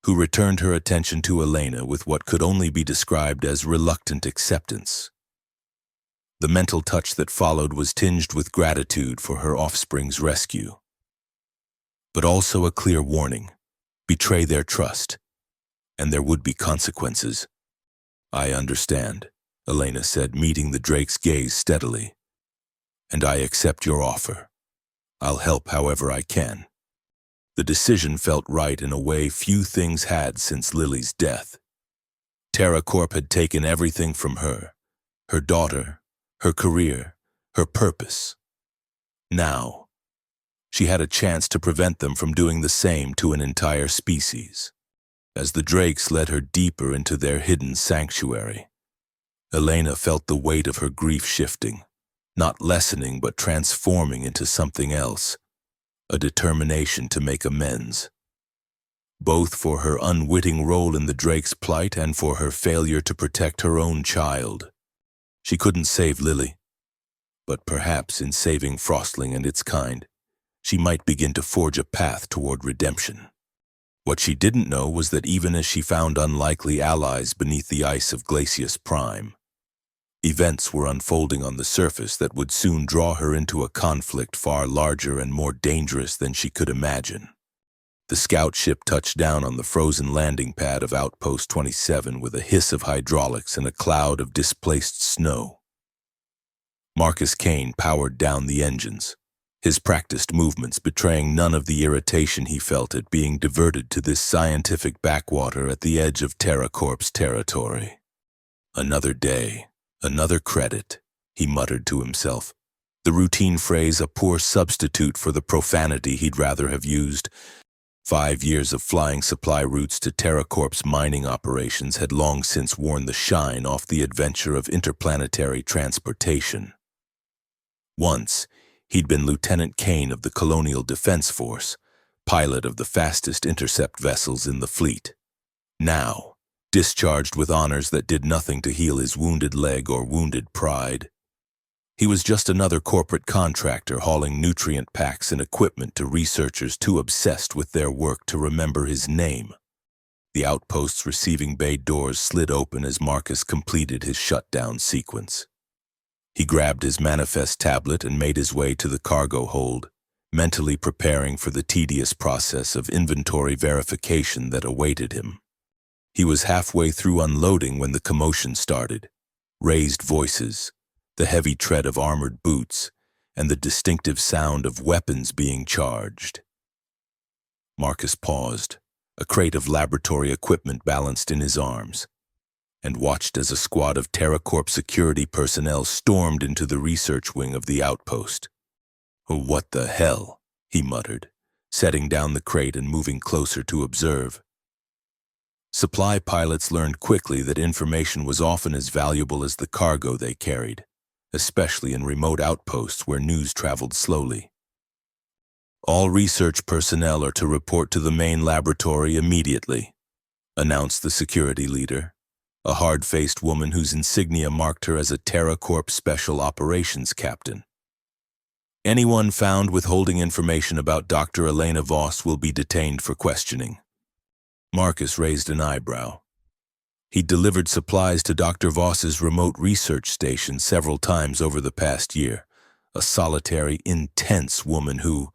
who returned her attention to Elena with what could only be described as reluctant acceptance. The mental touch that followed was tinged with gratitude for her offspring's rescue, but also a clear warning: betray their trust, and there would be consequences. "I understand," Elena said, meeting the drake's gaze steadily. "And I accept your offer. I'll help however I can." The decision felt right in a way few things had since Lily's death. TerraCorp had taken everything from her daughter, her career, her purpose. Now, she had a chance to prevent them from doing the same to an entire species. As the drakes led her deeper into their hidden sanctuary, Elena felt the weight of her grief shifting, not lessening but transforming into something else, a determination to make amends, both for her unwitting role in the drake's plight and for her failure to protect her own child. She couldn't save Lily, but perhaps in saving Frostling and its kind, she might begin to forge a path toward redemption. What she didn't know was that even as she found unlikely allies beneath the ice of Glacius Prime, events were unfolding on the surface that would soon draw her into a conflict far larger and more dangerous than she could imagine. The scout ship touched down on the frozen landing pad of Outpost 27 with a hiss of hydraulics and a cloud of displaced snow. Marcus Kane powered down the engines, his practiced movements betraying none of the irritation he felt at being diverted to this scientific backwater at the edge of TerraCorp's territory. Another day, another credit, he muttered to himself, the routine phrase a poor substitute for the profanity he'd rather have used. 5 years of flying supply routes to TerraCorp's mining operations had long since worn the shine off the adventure of interplanetary transportation. Once, he'd been Lieutenant Kane of the Colonial Defense Force, pilot of the fastest intercept vessels in the fleet. Now, discharged with honors that did nothing to heal his wounded leg or wounded pride, he was just another corporate contractor hauling nutrient packs and equipment to researchers too obsessed with their work to remember his name. The outpost's receiving bay doors slid open as Marcus completed his shutdown sequence. He grabbed his manifest tablet and made his way to the cargo hold, mentally preparing for the tedious process of inventory verification that awaited him. He was halfway through unloading when the commotion started. Raised voices, the heavy tread of armored boots, and the distinctive sound of weapons being charged. Marcus paused, a crate of laboratory equipment balanced in his arms, and watched as a squad of TerraCorp security personnel stormed into the research wing of the outpost. "What the hell?" he muttered, setting down the crate and moving closer to observe. Supply pilots learned quickly that information was often as valuable as the cargo they carried, especially in remote outposts where news traveled slowly. "All research personnel are to report to the main laboratory immediately," announced the security leader, a hard-faced woman whose insignia marked her as a TerraCorp Special Operations Captain. "Anyone found withholding information about Dr. Elena Voss will be detained for questioning." Marcus raised an eyebrow. He'd delivered supplies to Dr. Voss's remote research station several times over the past year, a solitary, intense woman who,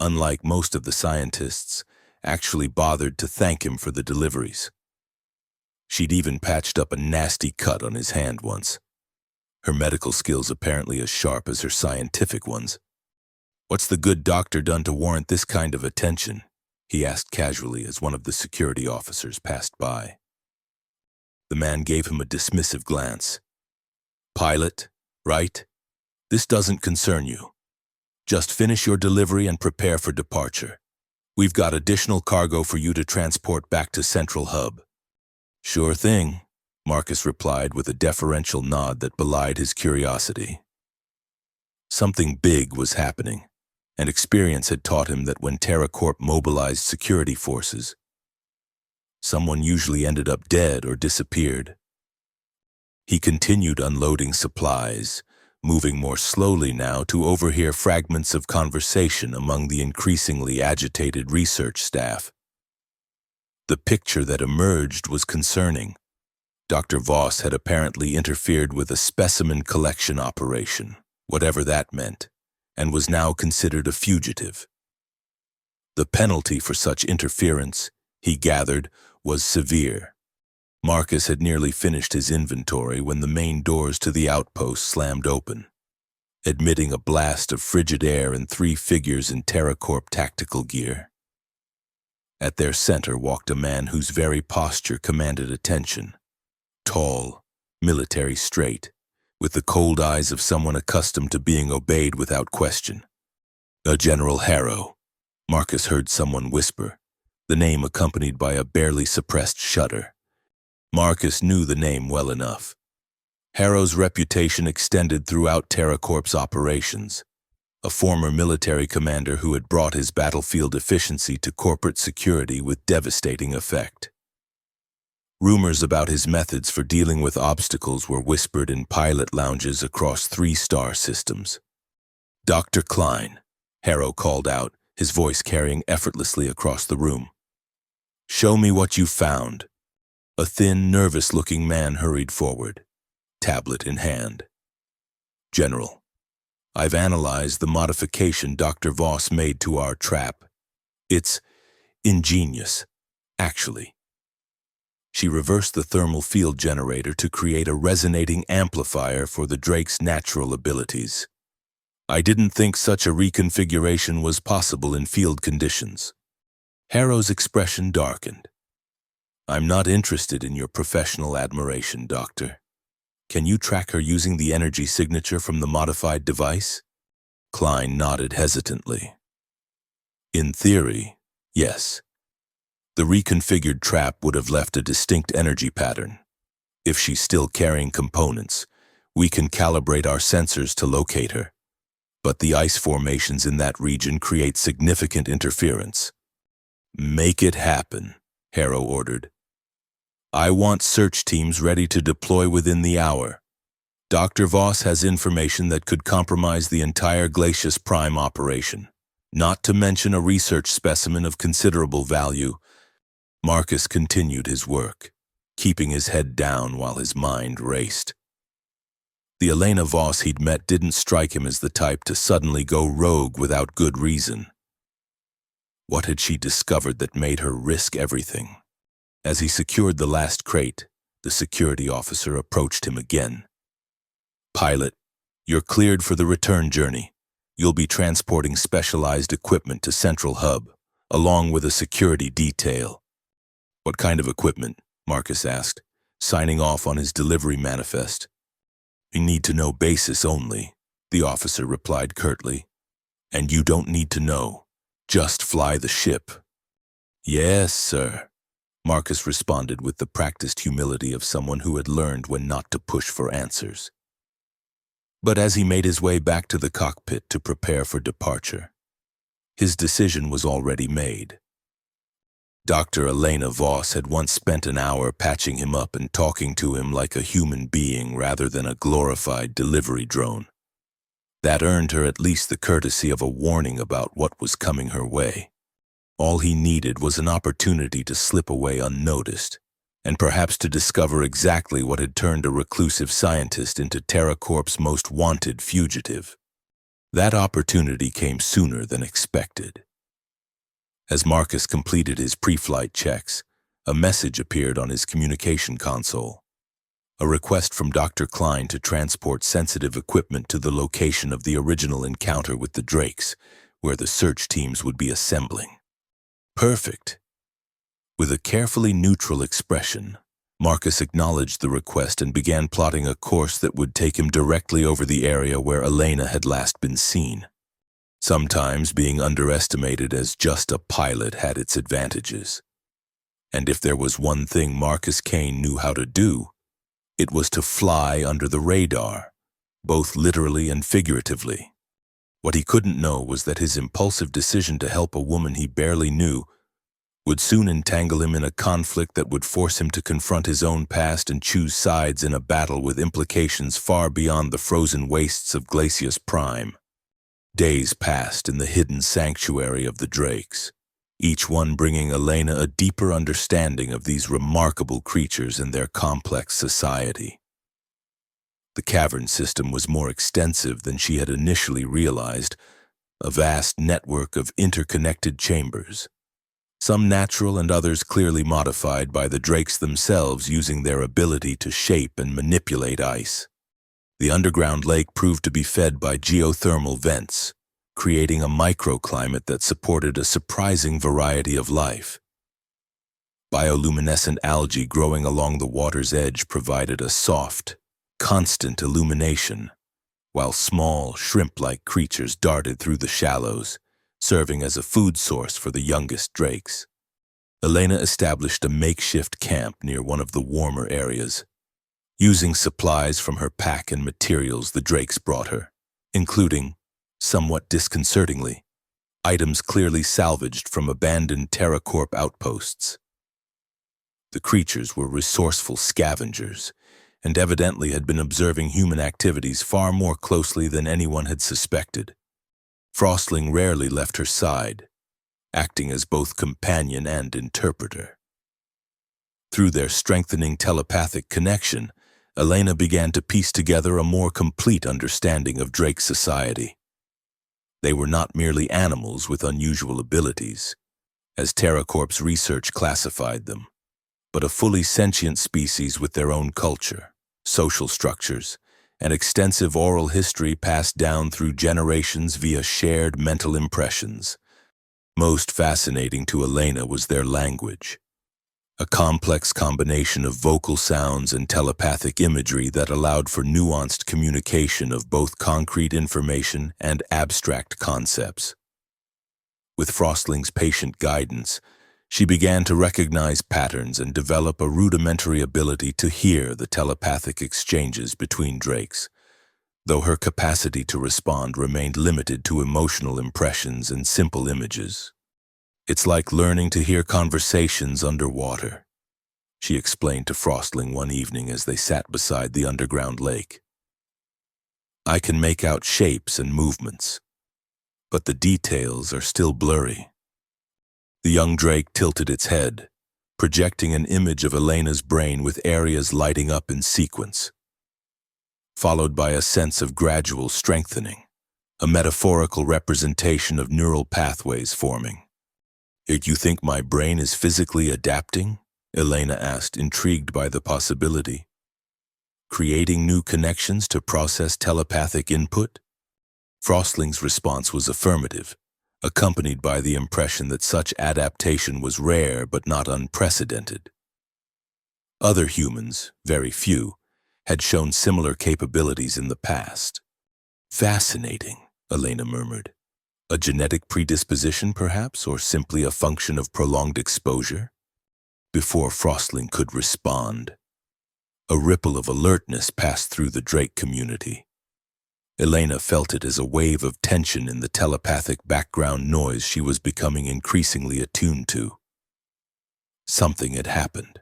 unlike most of the scientists, actually bothered to thank him for the deliveries. She'd even patched up a nasty cut on his hand once. Her medical skills apparently as sharp as her scientific ones. "What's the good doctor done to warrant this kind of attention?" he asked casually as one of the security officers passed by. The man gave him a dismissive glance. "Pilot, right? This doesn't concern you. Just finish your delivery and prepare for departure. We've got additional cargo for you to transport back to Central Hub." "Sure thing," Marcus replied with a deferential nod that belied his curiosity. Something big was happening, and experience had taught him that when TerraCorp mobilized security forces, someone usually ended up dead or disappeared. He continued unloading supplies, moving more slowly now to overhear fragments of conversation among the increasingly agitated research staff. The picture that emerged was concerning. Dr. Voss had apparently interfered with a specimen collection operation, whatever that meant, and was now considered a fugitive. The penalty for such interference, he gathered, was severe. Marcus had nearly finished his inventory when the main doors to the outpost slammed open, admitting a blast of frigid air and 3 figures in TerraCorp tactical gear. At their center walked a man whose very posture commanded attention. Tall, military straight, with the cold eyes of someone accustomed to being obeyed without question. "General Harrow," Marcus heard someone whisper, the name accompanied by a barely suppressed shudder. Marcus knew the name well enough. Harrow's reputation extended throughout TerraCorp's operations, a former military commander who had brought his battlefield efficiency to corporate security with devastating effect. Rumors about his methods for dealing with obstacles were whispered in pilot lounges across 3-star systems. "Dr. Klein," Harrow called out, his voice carrying effortlessly across the room. "Show me what you found." A thin, nervous-looking man hurried forward, tablet in hand. "General, I've analyzed the modification Dr. Voss made to our trap. It's ingenious, actually. She reversed the thermal field generator to create a resonating amplifier for the Drake's natural abilities. I didn't think such a reconfiguration was possible in field conditions." Harrow's expression darkened. "I'm not interested in your professional admiration, Doctor. Can you track her using the energy signature from the modified device?" Klein nodded hesitantly. "In theory, yes. The reconfigured trap would have left a distinct energy pattern. If she's still carrying components, we can calibrate our sensors to locate her. But the ice formations in that region create significant interference." "Make it happen," Harrow ordered. "I want search teams ready to deploy within the hour. Dr. Voss has information that could compromise the entire Glacius Prime operation, not to mention a research specimen of considerable value. Marcus continued his work, keeping his head down while his mind raced. The Elena Voss he'd met didn't strike him as the type to suddenly go rogue without good reason. What had she discovered that made her risk everything? As he secured the last crate, the security officer approached him again. "Pilot, you're cleared for the return journey. You'll be transporting specialized equipment to Central Hub, along with a security detail." "What kind of equipment?" Marcus asked, signing off on his delivery manifest. "We need to know basis only," the officer replied curtly. "And you don't need to know. Just fly the ship." "Yes, sir," Marcus responded with the practiced humility of someone who had learned when not to push for answers. But as he made his way back to the cockpit to prepare for departure, his decision was already made. Dr. Elena Voss had once spent an hour patching him up and talking to him like a human being rather than a glorified delivery drone. That earned her at least the courtesy of a warning about what was coming her way. All he needed was an opportunity to slip away unnoticed, and perhaps to discover exactly what had turned a reclusive scientist into TerraCorp's most wanted fugitive. That opportunity came sooner than expected. As Marcus completed his pre-flight checks, a message appeared on his communication console. A request from Dr. Klein to transport sensitive equipment to the location of the original encounter with the Drakes, where the search teams would be assembling. Perfect. With a carefully neutral expression, Marcus acknowledged the request and began plotting a course that would take him directly over the area where Elena had last been seen. Sometimes being underestimated as just a pilot had its advantages. And if there was one thing Marcus Kane knew how to do, it was to fly under the radar, both literally and figuratively. What he couldn't know was that his impulsive decision to help a woman he barely knew would soon entangle him in a conflict that would force him to confront his own past and choose sides in a battle with implications far beyond the frozen wastes of Glacius Prime. Days passed in the hidden sanctuary of the Drakes, each one bringing Elena a deeper understanding of these remarkable creatures and their complex society. The cavern system was more extensive than she had initially realized, a vast network of interconnected chambers, some natural and others clearly modified by the Drakes themselves using their ability to shape and manipulate ice. The underground lake proved to be fed by geothermal vents, creating a microclimate that supported a surprising variety of life. Bioluminescent algae growing along the water's edge provided a soft, constant illumination, while small, shrimp-like creatures darted through the shallows, serving as a food source for the youngest Drakes. Elena established a makeshift camp near one of the warmer areas, using supplies from her pack and materials the Drakes brought her, including, somewhat disconcertingly, items clearly salvaged from abandoned TerraCorp outposts. The creatures were resourceful scavengers, and evidently had been observing human activities far more closely than anyone had suspected. Frostling rarely left her side, acting as both companion and interpreter. Through their strengthening telepathic connection, Elena began to piece together a more complete understanding of Drake society. They were not merely animals with unusual abilities, as TerraCorp's research classified them, but a fully sentient species with their own culture, social structures, and extensive oral history passed down through generations via shared mental impressions. Most fascinating to Elena was their language, a complex combination of vocal sounds and telepathic imagery that allowed for nuanced communication of both concrete information and abstract concepts. With Frostling's patient guidance, she began to recognize patterns and develop a rudimentary ability to hear the telepathic exchanges between Drakes, though her capacity to respond remained limited to emotional impressions and simple images. "It's like learning to hear conversations underwater," she explained to Frostling one evening as they sat beside the underground lake. "I can make out shapes and movements, but the details are still blurry." The young Drake tilted its head, projecting an image of Elena's brain with areas lighting up in sequence, followed by a sense of gradual strengthening, a metaphorical representation of neural pathways forming. "You think my brain is physically adapting?" Elena asked, intrigued by the possibility. "Creating new connections to process telepathic input?" Frostling's response was affirmative, accompanied by the impression that such adaptation was rare but not unprecedented. Other humans, very few, had shown similar capabilities in the past. "Fascinating," Elena murmured. "A genetic predisposition, perhaps, or simply a function of prolonged exposure?" Before Frostling could respond, a ripple of alertness passed through the Drake community. Elena felt it as a wave of tension in the telepathic background noise she was becoming increasingly attuned to. Something had happened.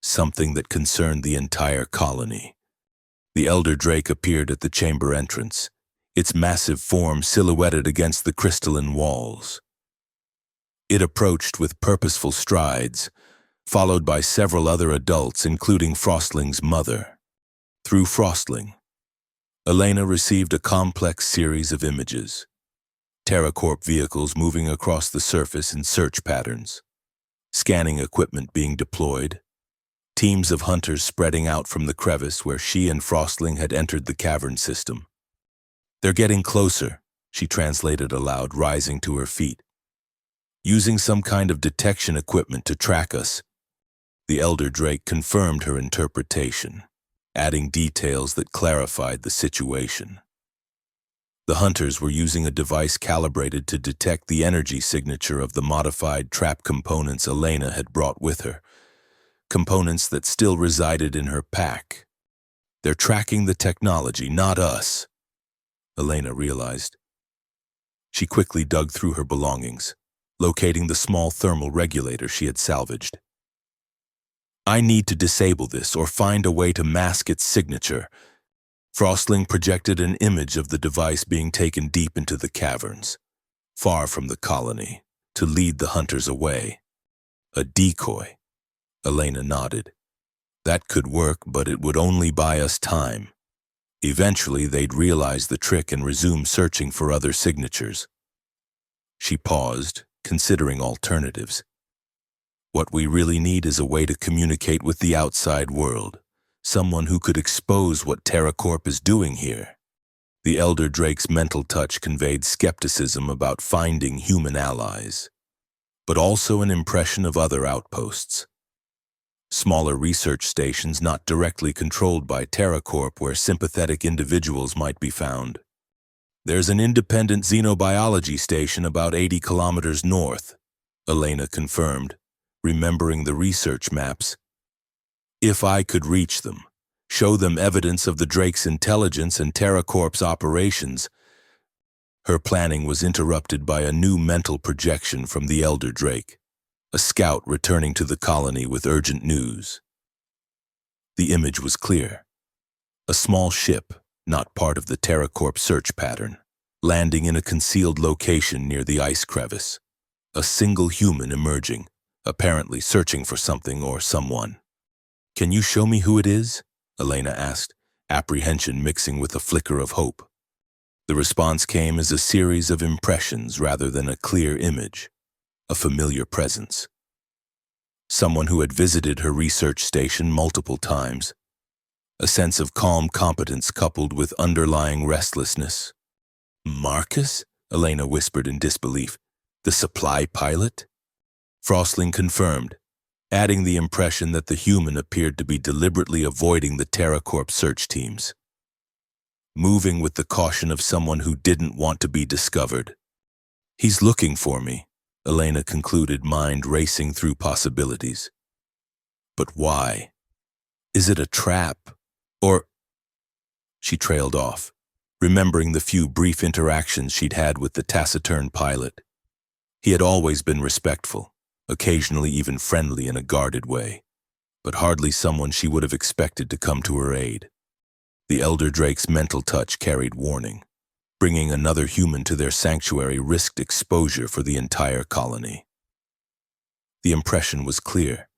Something that concerned the entire colony. The Elder Drake appeared at the chamber entrance, its massive form silhouetted against the crystalline walls. It approached with purposeful strides, followed by several other adults, including Frostling's mother. Through Frostling, Elena received a complex series of images. TerraCorp vehicles moving across the surface in search patterns, scanning equipment being deployed, teams of hunters spreading out from the crevice where she and Frostling had entered the cavern system. "They're getting closer," she translated aloud, rising to her feet. "Using some kind of detection equipment to track us." The Elder Drake confirmed her interpretation, adding details that clarified the situation. The hunters were using a device calibrated to detect the energy signature of the modified trap components Elena had brought with her, components that still resided in her pack. "They're tracking the technology, not us," Elena realized. She quickly dug through her belongings, locating the small thermal regulator she had salvaged. "I need to disable this or find a way to mask its signature." Frostling projected an image of the device being taken deep into the caverns, far from the colony, to lead the hunters away. "A decoy," Elena nodded. "That could work, but it would only buy us time. Eventually, they'd realize the trick and resume searching for other signatures." She paused, considering alternatives. "What we really need is a way to communicate with the outside world, someone who could expose what TerraCorp is doing here." The Elder Drake's mental touch conveyed skepticism about finding human allies, but also an impression of other outposts. Smaller research stations not directly controlled by TerraCorp where sympathetic individuals might be found. "There's an independent xenobiology station about 80 kilometers north," Elena confirmed, remembering the research maps. "If I could reach them, show them evidence of the Drake's intelligence and TerraCorp's operations." Her planning was interrupted by a new mental projection from the Elder Drake, a scout returning to the colony with urgent news. The image was clear. A small ship, not part of the TerraCorp search pattern, landing in a concealed location near the ice crevice. A single human emerging, apparently searching for something or someone. "Can you show me who it is?" Elena asked, apprehension mixing with a flicker of hope. The response came as a series of impressions rather than a clear image. A familiar presence. Someone who had visited her research station multiple times. A sense of calm competence coupled with underlying restlessness. "Marcus?" Elena whispered in disbelief. "The supply pilot?" Frostling confirmed, adding the impression that the human appeared to be deliberately avoiding the TerraCorp search teams. Moving with the caution of someone who didn't want to be discovered. "He's looking for me," Elena concluded, mind racing through possibilities. "But why? Is it a trap? Or—" She trailed off, remembering the few brief interactions she'd had with the taciturn pilot. He had always been respectful, occasionally even friendly in a guarded way, but hardly someone she would have expected to come to her aid. The Elder Drake's mental touch carried warning. Bringing another human to their sanctuary risked exposure for the entire colony. The impression was clear.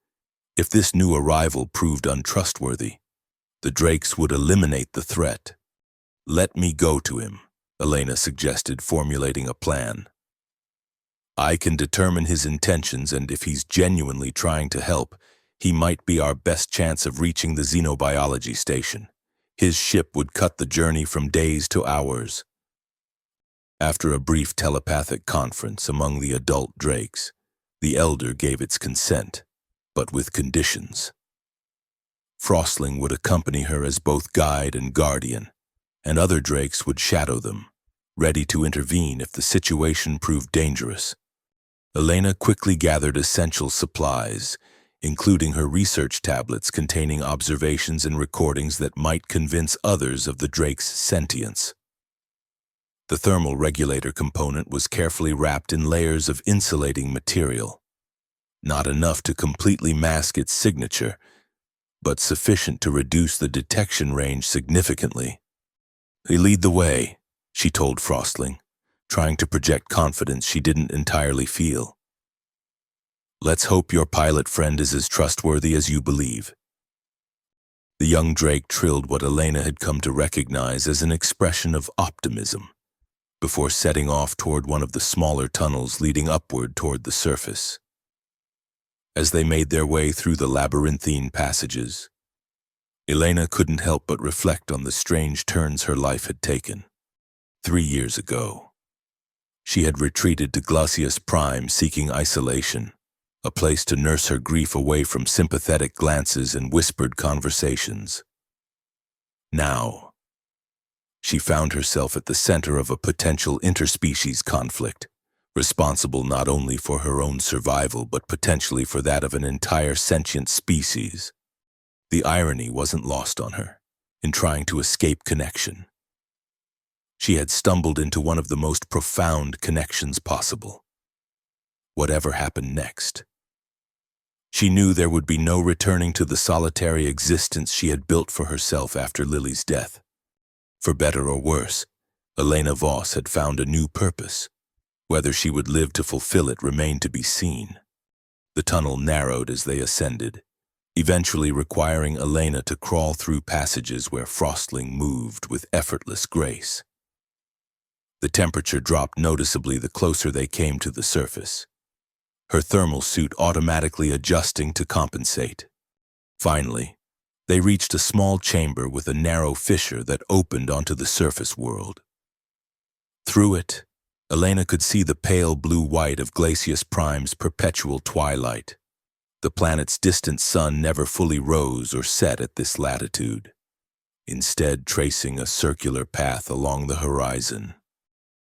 If this new arrival proved untrustworthy, the Drakes would eliminate the threat. "Let me go to him," Elena suggested, formulating a plan. "I can determine his intentions, and if he's genuinely trying to help, he might be our best chance of reaching the xenobiology station. His ship would cut the journey from days to hours." After a brief telepathic conference among the adult Drakes, the elder gave its consent, but with conditions. Frostling would accompany her as both guide and guardian, and other Drakes would shadow them, ready to intervene if the situation proved dangerous. Elena quickly gathered essential supplies, including her research tablets containing observations and recordings that might convince others of the Drake's sentience. The thermal regulator component was carefully wrapped in layers of insulating material, not enough to completely mask its signature, but sufficient to reduce the detection range significantly. "Lead the way," she told Frostling, trying to project confidence she didn't entirely feel. "Let's hope your pilot friend is as trustworthy as you believe." The young Drake trilled what Elena had come to recognize as an expression of optimism, before setting off toward one of the smaller tunnels leading upward toward the surface. As they made their way through the labyrinthine passages, Elena couldn't help but reflect on the strange turns her life had taken. 3 years ago, she had retreated to Glacius Prime seeking isolation, a place to nurse her grief away from sympathetic glances and whispered conversations. Now, she found herself at the center of a potential interspecies conflict, responsible not only for her own survival but potentially for that of an entire sentient species. The irony wasn't lost on her in trying to escape connection. She had stumbled into one of the most profound connections possible. Whatever happened next, she knew there would be no returning to the solitary existence she had built for herself after Lily's death. For better or worse, Elena Voss had found a new purpose. Whether she would live to fulfill it remained to be seen. The tunnel narrowed as they ascended, eventually requiring Elena to crawl through passages where Frostling moved with effortless grace. The temperature dropped noticeably the closer they came to the surface, her thermal suit automatically adjusting to compensate. Finally, they reached a small chamber with a narrow fissure that opened onto the surface world. Through it, Elena could see the pale blue-white of Glacius Prime's perpetual twilight. The planet's distant sun never fully rose or set at this latitude, instead tracing a circular path along the horizon.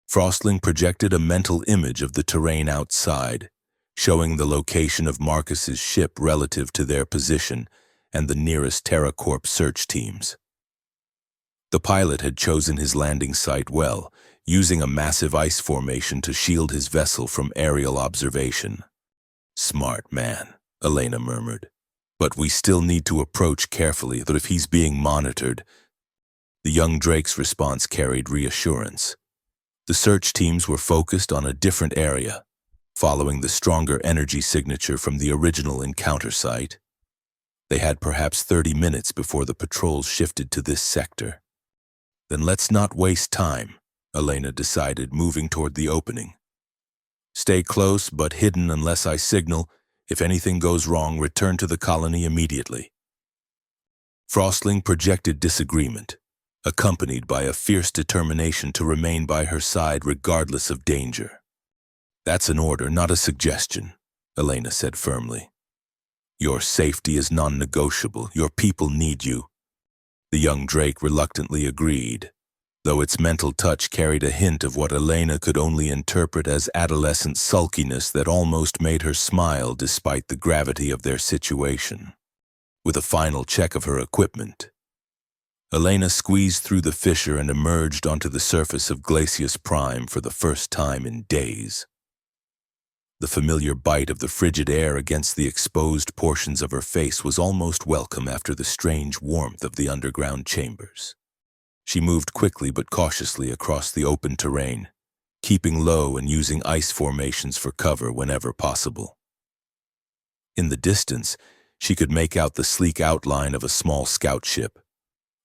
Frostling projected a mental image of the terrain outside, showing the location of Marcus's ship relative to their position and the nearest TerraCorp search teams. The pilot had chosen his landing site well, using a massive ice formation to shield his vessel from aerial observation. "Smart man," Elena murmured. "But we still need to approach carefully, that if he's being monitored." The young Drake's response carried reassurance. The search teams were focused on a different area, following the stronger energy signature from the original encounter site. They had perhaps 30 minutes before the patrols shifted to this sector. "Then let's not waste time," Elena decided, moving toward the opening. "Stay close but hidden unless I signal. If anything goes wrong, return to the colony immediately." Frostling projected disagreement, accompanied by a fierce determination to remain by her side regardless of danger. "That's an order, not a suggestion," Elena said firmly. "Your safety is non-negotiable. Your people need you." The young Drake reluctantly agreed, though its mental touch carried a hint of what Elena could only interpret as adolescent sulkiness that almost made her smile despite the gravity of their situation. With a final check of her equipment, Elena squeezed through the fissure and emerged onto the surface of Glacius Prime for the first time in days. The familiar bite of the frigid air against the exposed portions of her face was almost welcome after the strange warmth of the underground chambers. She moved quickly but cautiously across the open terrain, keeping low and using ice formations for cover whenever possible. In the distance, she could make out the sleek outline of a small scout ship,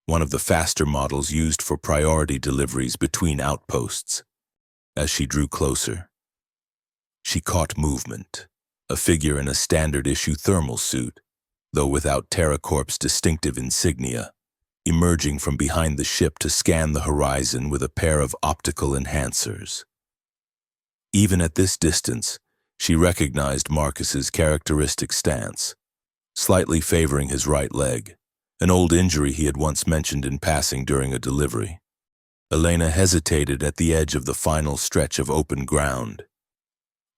one of the faster models used for priority deliveries between outposts. As she drew closer, she caught movement, a figure in a standard-issue thermal suit, though without TerraCorp's distinctive insignia, emerging from behind the ship to scan the horizon with a pair of optical enhancers. Even at this distance, she recognized Marcus's characteristic stance, slightly favoring his right leg, an old injury he had once mentioned in passing during a delivery. Elena hesitated at the edge of the final stretch of open ground.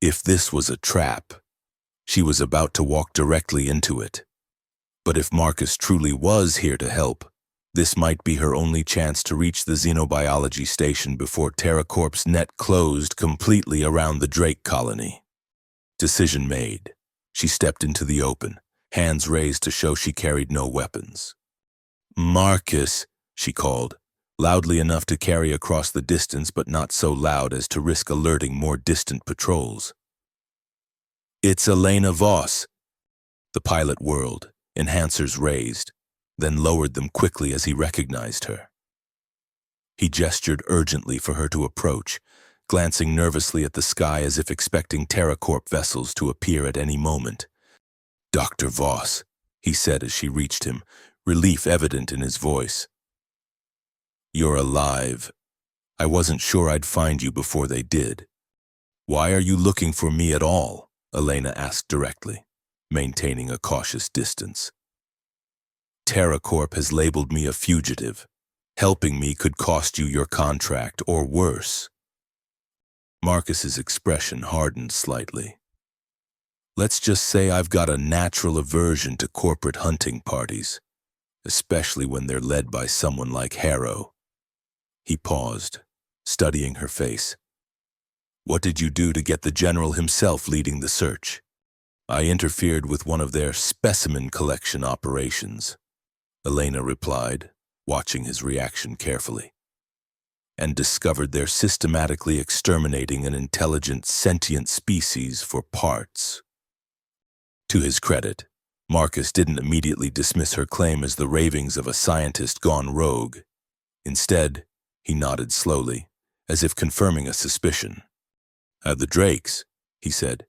If this was a trap, she was about to walk directly into it. But if Marcus truly was here to help, this might be her only chance to reach the xenobiology station before TerraCorp's net closed completely around the Drake colony. Decision made. She stepped into the open, hands raised to show she carried no weapons. "Marcus," she called, loudly enough to carry across the distance but not so loud as to risk alerting more distant patrols. "It's Elena Voss." The pilot whirled, enhancers raised, then lowered them quickly as he recognized her. He gestured urgently for her to approach, glancing nervously at the sky as if expecting TerraCorp vessels to appear at any moment. "Dr. Voss," he said as she reached him, relief evident in his voice. "You're alive. I wasn't sure I'd find you before they did." "Why are you looking for me at all?" Elena asked directly, maintaining a cautious distance. "TerraCorp has labeled me a fugitive. Helping me could cost you your contract, or worse." Marcus's expression hardened slightly. "Let's just say I've got a natural aversion to corporate hunting parties, especially when they're led by someone like Harrow." He paused, studying her face. "What did you do to get the general himself leading the search?" "I interfered with one of their specimen collection operations," Elena replied, watching his reaction carefully, "and discovered they're systematically exterminating an intelligent, sentient species for parts." To his credit, Marcus didn't immediately dismiss her claim as the ravings of a scientist gone rogue. Instead, he nodded slowly, as if confirming a suspicion. "The Drakes," he said.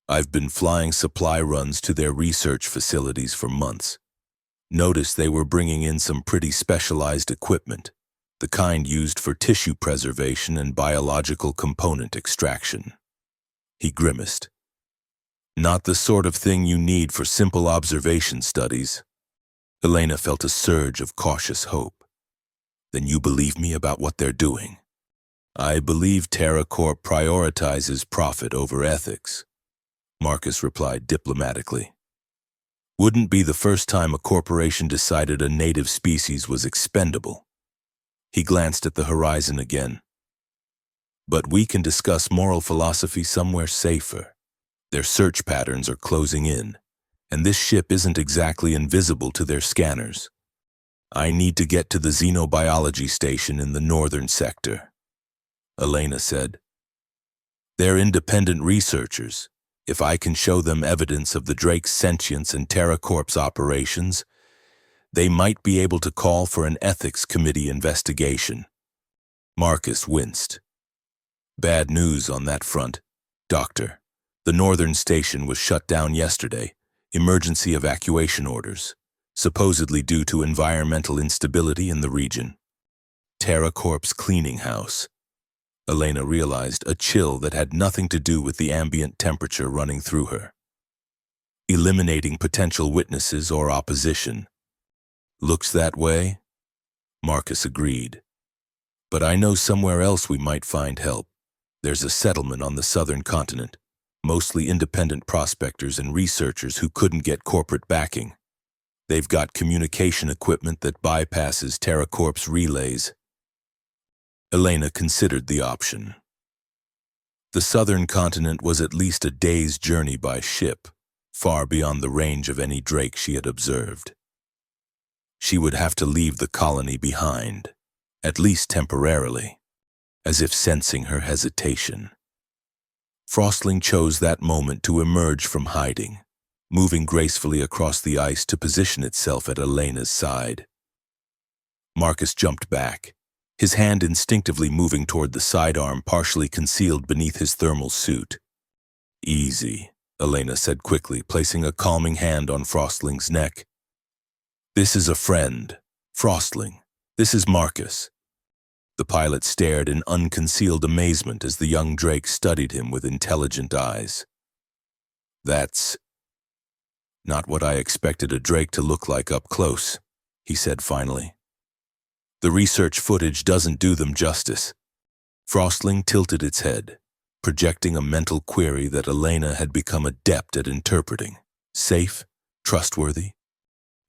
"I've been flying supply runs to their research facilities for months. Noticed they were bringing in some pretty specialized equipment, the kind used for tissue preservation and biological component extraction." He grimaced. "Not the sort of thing you need for simple observation studies." Elena felt a surge of cautious hope. "Then you believe me about what they're doing?" "I believe TerraCorp prioritizes profit over ethics," Marcus replied diplomatically. "Wouldn't be the first time a corporation decided a native species was expendable." He glanced at the horizon again. "But we can discuss moral philosophy somewhere safer. Their search patterns are closing in, and this ship isn't exactly invisible to their scanners. I need to get to the xenobiology station in the northern sector," Elena said. "They're independent researchers. If I can show them evidence of the Drake's sentience and TerraCorp's operations, they might be able to call for an ethics committee investigation." Marcus winced. "Bad news on that front, Doctor. The northern station was shut down yesterday, emergency evacuation orders, supposedly due to environmental instability in the region. TerraCorp's cleaning house." Elena realized a chill that had nothing to do with the ambient temperature running through her. "Eliminating potential witnesses or opposition." "Looks that way," Marcus agreed. "But I know somewhere else we might find help. There's a settlement on the southern continent, mostly independent prospectors and researchers who couldn't get corporate backing. They've got communication equipment that bypasses TerraCorp's relays." Elena considered the option. The southern continent was at least a day's journey by ship, far beyond the range of any Drake she had observed. She would have to leave the colony behind, at least temporarily, as if sensing her hesitation. Frostling chose that moment to emerge from hiding, moving gracefully across the ice to position itself at Elena's side. Marcus jumped back, his hand instinctively moving toward the sidearm partially concealed beneath his thermal suit. "Easy," Elena said quickly, placing a calming hand on Frostling's neck. "This is a friend. Frostling, this is Marcus." The pilot stared in unconcealed amazement as the young Drake studied him with intelligent eyes. "That's not what I expected a Drake to look like up close," he said finally. "The research footage doesn't do them justice." Frostling tilted its head, projecting a mental query that Elena had become adept at interpreting. "Safe? Trustworthy?"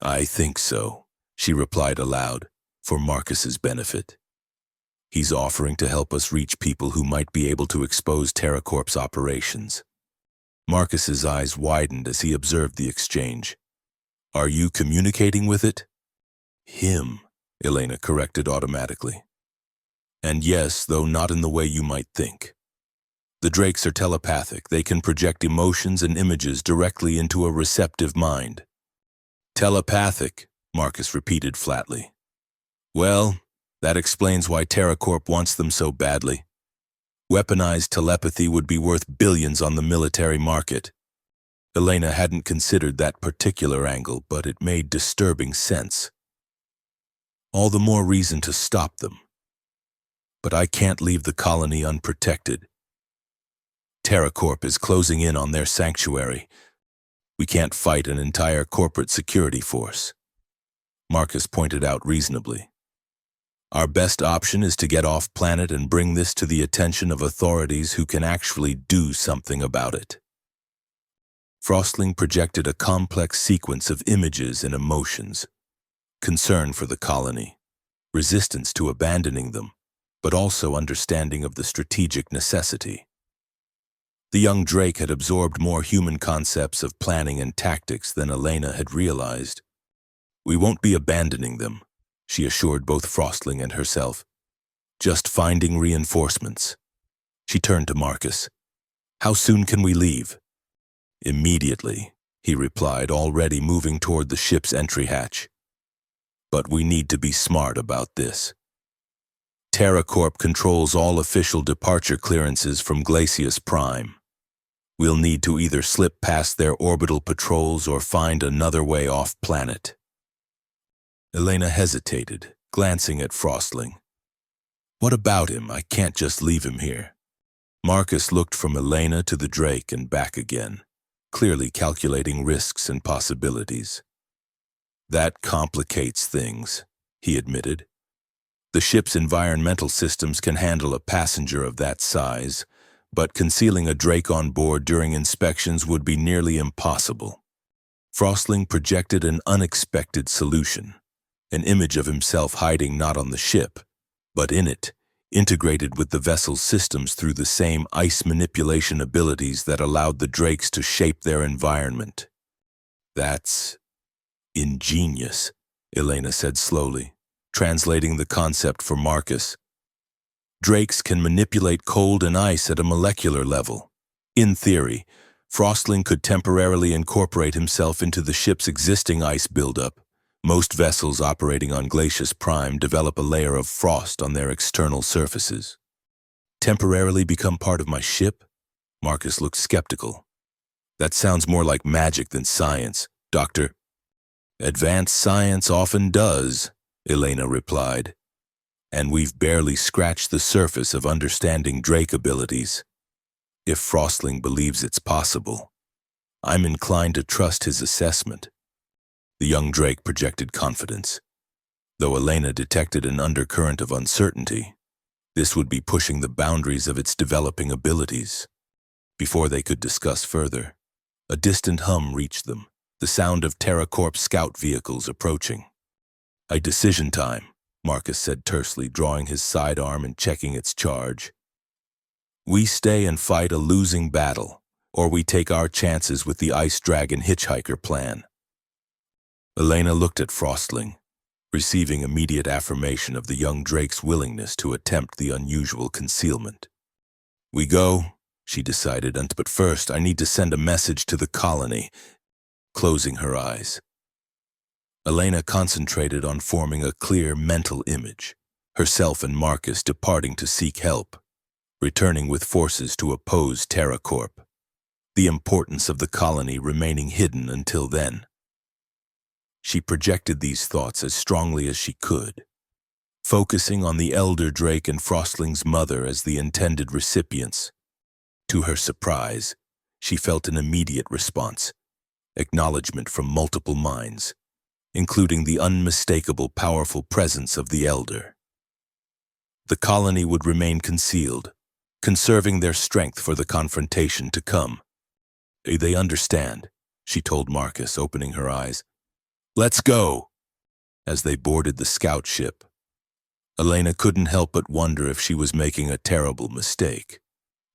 "I think so," she replied aloud, "for Marcus's benefit. He's offering to help us reach people who might be able to expose TerraCorp's operations." Marcus's eyes widened as he observed the exchange. "Are you communicating with it?" "Him," Elena corrected automatically. "And yes, though not in the way you might think. The Drakes are telepathic. They can project emotions and images directly into a receptive mind." "Telepathic," Marcus repeated flatly. "Well, that explains why TerraCorp wants them so badly. Weaponized telepathy would be worth billions on the military market." Elena hadn't considered that particular angle, but it made disturbing sense. "All the more reason to stop them. But I can't leave the colony unprotected. TerraCorp is closing in on their sanctuary. We can't fight an entire corporate security force." Marcus pointed out reasonably. "Our best option is to get off planet and bring this to the attention of authorities who can actually do something about it." Frostling projected a complex sequence of images and emotions. Concern for the colony, resistance to abandoning them, but also understanding of the strategic necessity. The young Drake had absorbed more human concepts of planning and tactics than Elena had realized. "We won't be abandoning them," she assured both Frostling and herself. "Just finding reinforcements." She turned to Marcus. "How soon can we leave?" "Immediately," he replied, already moving toward the ship's entry hatch. "But we need to be smart about this. TerraCorp controls all official departure clearances from Glacius Prime. We'll need to either slip past their orbital patrols or find another way off planet." Elena hesitated, glancing at Frostling. "What about him? I can't just leave him here." Marcus looked from Elena to the Drake and back again, clearly calculating risks and possibilities. "That complicates things," he admitted. "The ship's environmental systems can handle a passenger of that size, but concealing a Drake on board during inspections would be nearly impossible." Frostling projected an unexpected solution, an image of himself hiding not on the ship, but in it, integrated with the vessel's systems through the same ice manipulation abilities that allowed the Drakes to shape their environment. "That's ingenious," Elena said slowly, translating the concept for Marcus. "Drakes can manipulate cold and ice at a molecular level. In theory, Frostling could temporarily incorporate himself into the ship's existing ice buildup. Most vessels operating on Glacius Prime develop a layer of frost on their external surfaces." "Temporarily become part of my ship?" Marcus looked skeptical. "That sounds more like magic than science, Doctor." "Advanced science often does," Elena replied. "And we've barely scratched the surface of understanding Drake abilities. If Frostling believes it's possible, I'm inclined to trust his assessment." The young Drake projected confidence. Though Elena detected an undercurrent of uncertainty, this would be pushing the boundaries of its developing abilities. Before they could discuss further, a distant hum reached them, the sound of TerraCorp scout vehicles approaching. "A decision time," Marcus said tersely, drawing his sidearm and checking its charge. "We stay and fight a losing battle, or we take our chances with the Ice Dragon hitchhiker plan." Elena looked at Frostling, receiving immediate affirmation of the young Drake's willingness to attempt the unusual concealment. "We go," she decided, "but first I need to send a message to the colony. closing her eyes. Elena concentrated on forming a clear mental image, herself and Marcus departing to seek help, returning with forces to oppose TerraCorp, the importance of the colony remaining hidden until then. She projected these thoughts as strongly as she could, focusing on the elder Drake and Frostling's mother as the intended recipients. To her surprise, she felt an immediate response, acknowledgement from multiple minds, including the unmistakable powerful presence of the elder. The colony would remain concealed, conserving their strength for the confrontation to come. "They understand," she told Marcus, opening her eyes. "Let's go!" As they boarded the scout ship, Elena couldn't help but wonder if she was making a terrible mistake,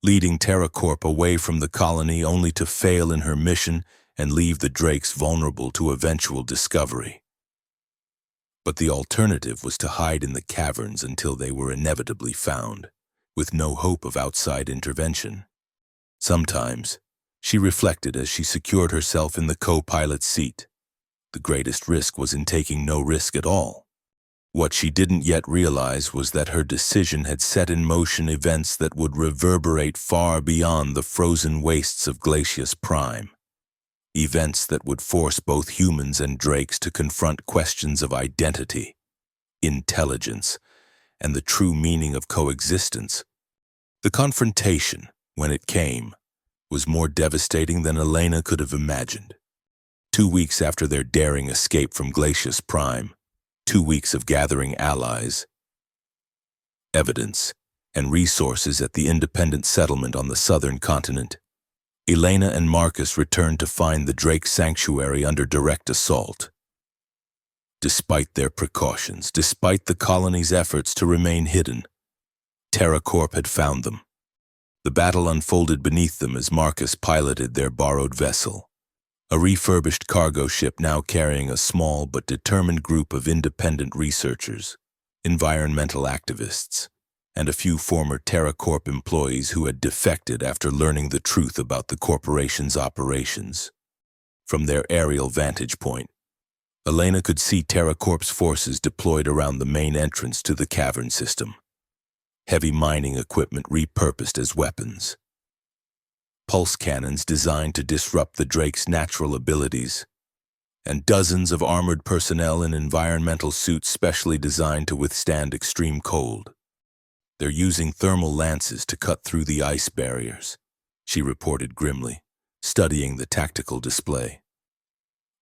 leading TerraCorp away from the colony only to fail in her mission and leave the Drakes vulnerable to eventual discovery. But the alternative was to hide in the caverns until they were inevitably found, with no hope of outside intervention. Sometimes, she reflected as she secured herself in the co-pilot's seat, the greatest risk was in taking no risk at all. What she didn't yet realize was that her decision had set in motion events that would reverberate far beyond the frozen wastes of Glacius Prime. Events that would force both humans and Drakes to confront questions of identity, intelligence, and the true meaning of coexistence. The confrontation, when it came, was more devastating than Elena could have imagined. 2 weeks after their daring escape from Glacius Prime, 2 weeks of gathering allies, evidence, and resources at the independent settlement on the southern continent, Elena and Marcus returned to find the Drake sanctuary under direct assault. Despite their precautions, despite the colony's efforts to remain hidden, TerraCorp had found them. The battle unfolded beneath them as Marcus piloted their borrowed vessel, a refurbished cargo ship now carrying a small but determined group of independent researchers, environmental activists, and a few former TerraCorp employees who had defected after learning the truth about the corporation's operations. From their aerial vantage point, Elena could see TerraCorp's forces deployed around the main entrance to the cavern system, heavy mining equipment repurposed as weapons, pulse cannons designed to disrupt the Drake's natural abilities, and dozens of armored personnel in environmental suits specially designed to withstand extreme cold. "They're using thermal lances to cut through the ice barriers," she reported grimly, studying the tactical display.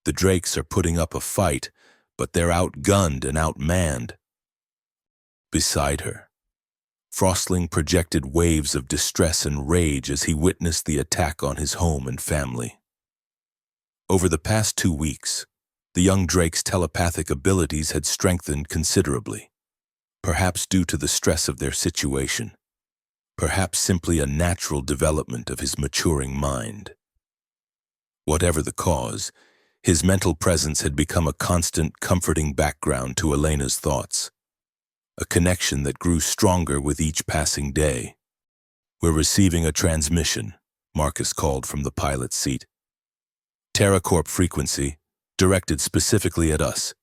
"The Drakes are putting up a fight, but they're outgunned and outmanned." Beside her, Frostling projected waves of distress and rage as he witnessed the attack on his home and family. Over the past 2 weeks, the young Drake's telepathic abilities had strengthened considerably, perhaps due to the stress of their situation, perhaps simply a natural development of his maturing mind. Whatever the cause, his mental presence had become a constant, comforting background to Elena's thoughts, a connection that grew stronger with each passing day. "We're receiving a transmission," Marcus called from the pilot's seat. "TerraCorp frequency, directed specifically at us."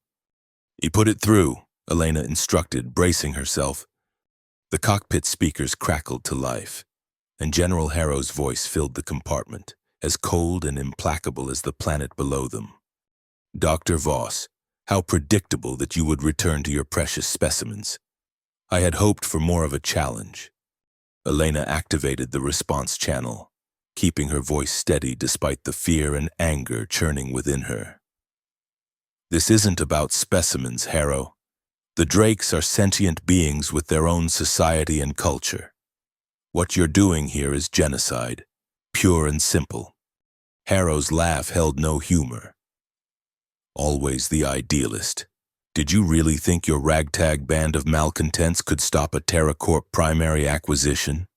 "You put it through," Elena instructed, bracing herself. The cockpit speakers crackled to life, and General Harrow's voice filled the compartment, as cold and implacable as the planet below them. "Dr. Voss, how predictable that you would return to your precious specimens. I had hoped for more of a challenge." Elena activated the response channel, keeping her voice steady despite the fear and anger churning within her. "This isn't about specimens, Harrow. The Drakes are sentient beings with their own society and culture. What you're doing here is genocide, pure and simple." Harrow's laugh held no humor. "Always the idealist. Did you really think your ragtag band of malcontents could stop a TerraCorp primary acquisition?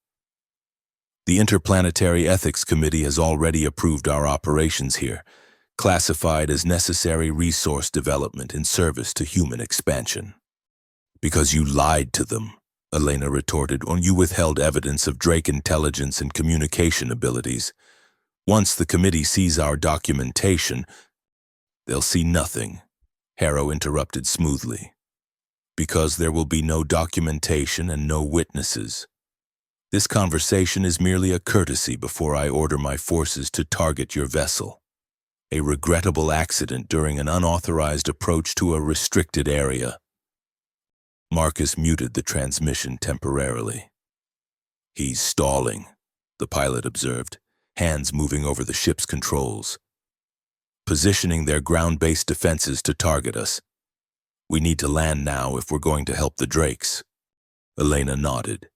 The Interplanetary Ethics Committee has already approved our operations here, classified as necessary resource development in service to human expansion." "Because you lied to them," Elena retorted, "when you withheld evidence of Drake intelligence and communication abilities. Once the committee sees our documentation, They'll see nothing, Harrow interrupted smoothly. Because there will be no documentation and no witnesses. This conversation is merely a courtesy before I order my forces to target your vessel. A regrettable accident during an unauthorized approach to a restricted area. Marcus muted the transmission temporarily. He's stalling, the pilot observed, hands moving over the ship's controls. Positioning their ground-based defenses to target us. We need to land now if we're going to help the Drakes. Elena nodded,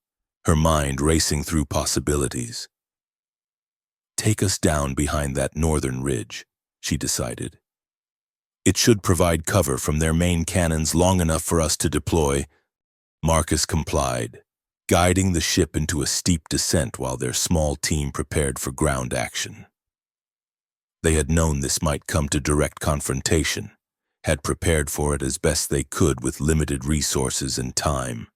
her mind racing through possibilities. Take us down behind that northern ridge, she decided. It should provide cover from their main cannons long enough for us to deploy. Marcus complied, guiding the ship into a steep descent while their small team prepared for ground action. They had known this might come to direct confrontation, had prepared for it as best they could with limited resources and time.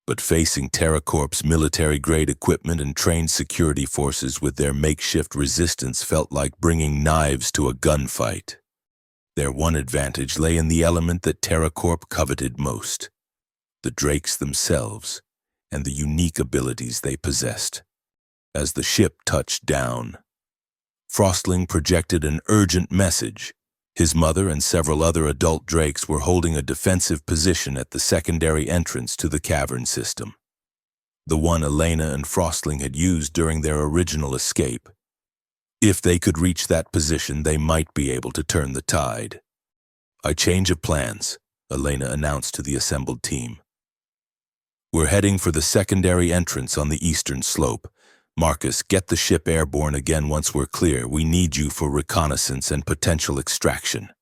But facing TerraCorp's military-grade equipment and trained security forces with their makeshift resistance felt like bringing knives to a gunfight. Their one advantage lay in the element that TerraCorp coveted most, the Drakes themselves, and the unique abilities they possessed. As the ship touched down, Frostling projected an urgent message. His mother and several other adult Drakes were holding a defensive position at the secondary entrance to the cavern system, the one Elena and Frostling had used during their original escape. If they could reach that position, they might be able to turn the tide. "A change of plans," Elena announced to the assembled team. "We're heading for the secondary entrance on the eastern slope. Marcus, get the ship airborne again once we're clear. We need you for reconnaissance and potential extraction."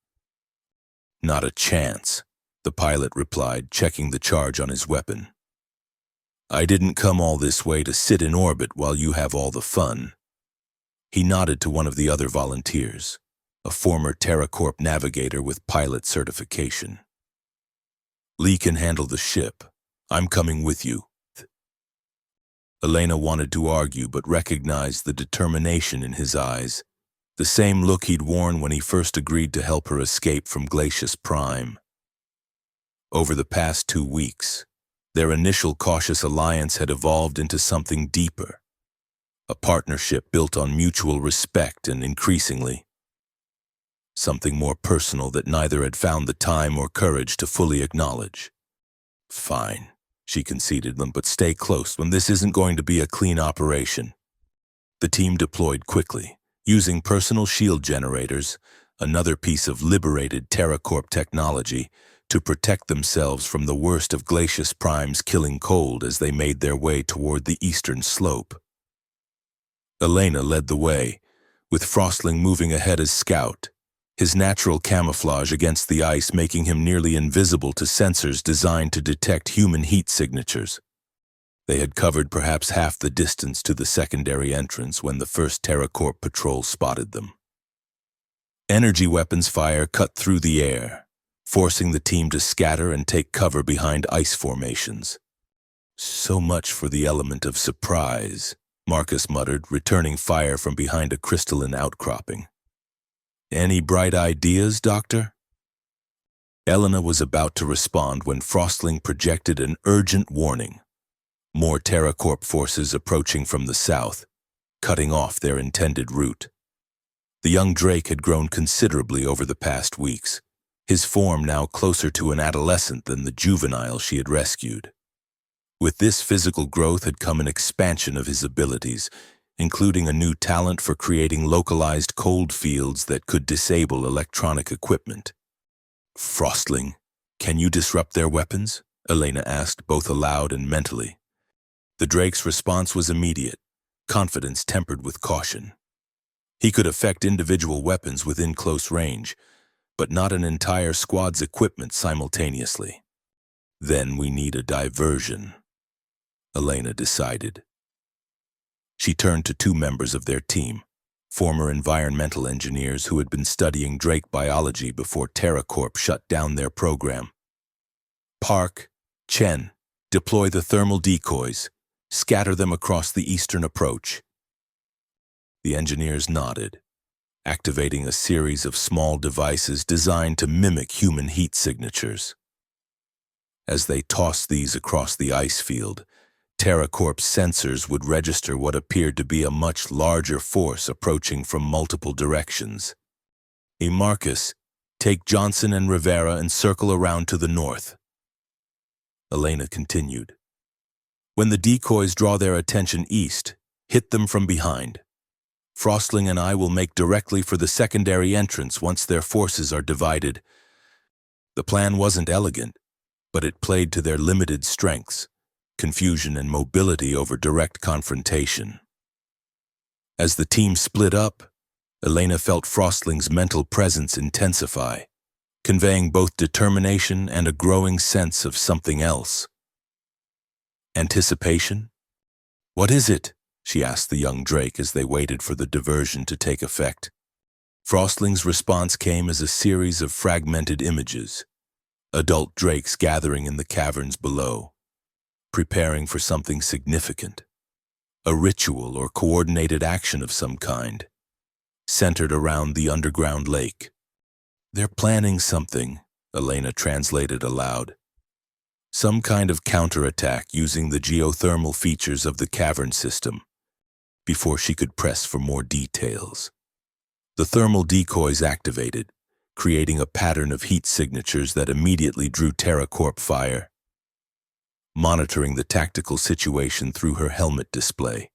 "Not a chance," the pilot replied, checking the charge on his weapon. "I didn't come all this way to sit in orbit while you have all the fun." He nodded to one of the other volunteers, a former TerraCorp navigator with pilot certification. "Lee can handle the ship. I'm coming with you." Elena wanted to argue but recognized the determination in his eyes, the same look he'd worn when he first agreed to help her escape from Glacius Prime. Over the past 2 weeks, their initial cautious alliance had evolved into something deeper, a partnership built on mutual respect and, increasingly, something more personal that neither had found the time or courage to fully acknowledge. "Fine," she conceded them, "but stay close when this isn't going to be a clean operation." The team deployed quickly, using personal shield generators, another piece of liberated TerraCorp technology, to protect themselves from the worst of Glacius Prime's killing cold as they made their way toward the eastern slope. Elena led the way, with Frostling moving ahead as scout, his natural camouflage against the ice making him nearly invisible to sensors designed to detect human heat signatures. They had covered perhaps half the distance to the secondary entrance when the first TerraCorp patrol spotted them. Energy weapons fire cut through the air, forcing the team to scatter and take cover behind ice formations. "So much for the element of surprise," Marcus muttered, returning fire from behind a crystalline outcropping. "Any bright ideas, Doctor?" Elena was about to respond when Frostling projected an urgent warning. More TerraCorp forces approaching from the south, cutting off their intended route. The young Drake had grown considerably over the past weeks, his form now closer to an adolescent than the juvenile she had rescued. With this physical growth had come an expansion of his abilities, including a new talent for creating localized cold fields that could disable electronic equipment. "Frostling, can you disrupt their weapons?" Elena asked, both aloud and mentally. The Drake's response was immediate, confidence tempered with caution. He could affect individual weapons within close range, but not an entire squad's equipment simultaneously. "Then we need a diversion," Elena decided. She turned to 2 members of their team, former environmental engineers who had been studying Drake biology before TerraCorp shut down their program. "Park, Chen, deploy the thermal decoys. Scatter them across the eastern approach." The engineers nodded, activating a series of small devices designed to mimic human heat signatures. As they tossed these across the ice field, TerraCorp's sensors would register what appeared to be a much larger force approaching from multiple directions. Marcus, take Johnson and Rivera and circle around to the north. Elena continued. When the decoys draw their attention east, hit them from behind. Frostling and I will make directly for the secondary entrance once their forces are divided. The plan wasn't elegant, but it played to their limited strengths, confusion and mobility over direct confrontation. As the team split up, Elena felt Frostling's mental presence intensify, conveying both determination and a growing sense of something else. Anticipation? What is it? She asked the young Drake as they waited for the diversion to take effect. Frostling's response came as a series of fragmented images, adult drakes gathering in the caverns below, preparing for something significant, a ritual or coordinated action of some kind, centered around the underground lake. They're planning something, Elena translated aloud. Some kind of counterattack using the geothermal features of the cavern system, before she could press for more details. The thermal decoys activated, creating a pattern of heat signatures that immediately drew TerraCorp fire. Monitoring the tactical situation through her helmet display,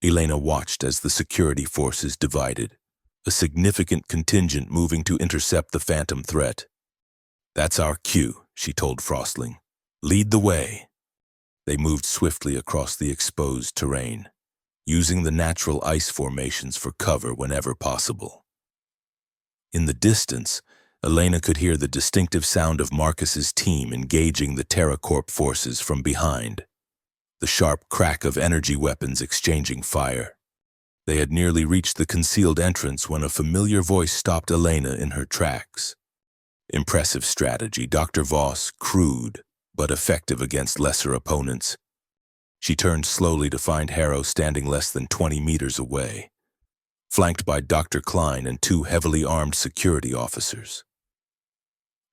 Elena watched as the security forces divided, a significant contingent moving to intercept the phantom threat. That's our cue, she told Frostling. Lead the way. They moved swiftly across the exposed terrain, using the natural ice formations for cover whenever possible. In the distance, Elena could hear the distinctive sound of Marcus's team engaging the TerraCorp forces from behind, the sharp crack of energy weapons exchanging fire. They had nearly reached the concealed entrance when a familiar voice stopped Elena in her tracks. Impressive strategy, Dr. Voss, crude, but effective against lesser opponents. She turned slowly to find Harrow standing less than 20 meters away, flanked by Dr. Klein and two heavily armed security officers.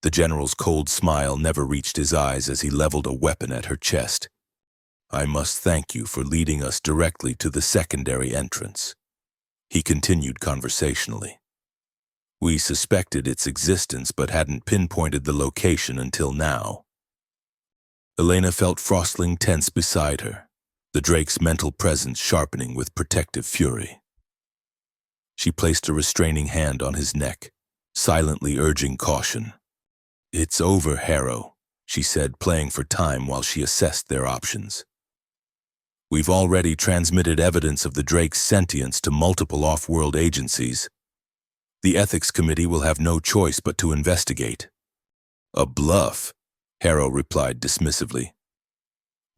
The general's cold smile never reached his eyes as he leveled a weapon at her chest. I must thank you for leading us directly to the secondary entrance, he continued conversationally. We suspected its existence but hadn't pinpointed the location until now. Elena felt Frostling tense beside her, the Drake's mental presence sharpening with protective fury. She placed a restraining hand on his neck, silently urging caution. It's over, Harrow, she said, playing for time while she assessed their options. We've already transmitted evidence of the Drake's sentience to multiple off-world agencies. The Ethics Committee will have no choice but to investigate. A bluff, Harrow replied dismissively.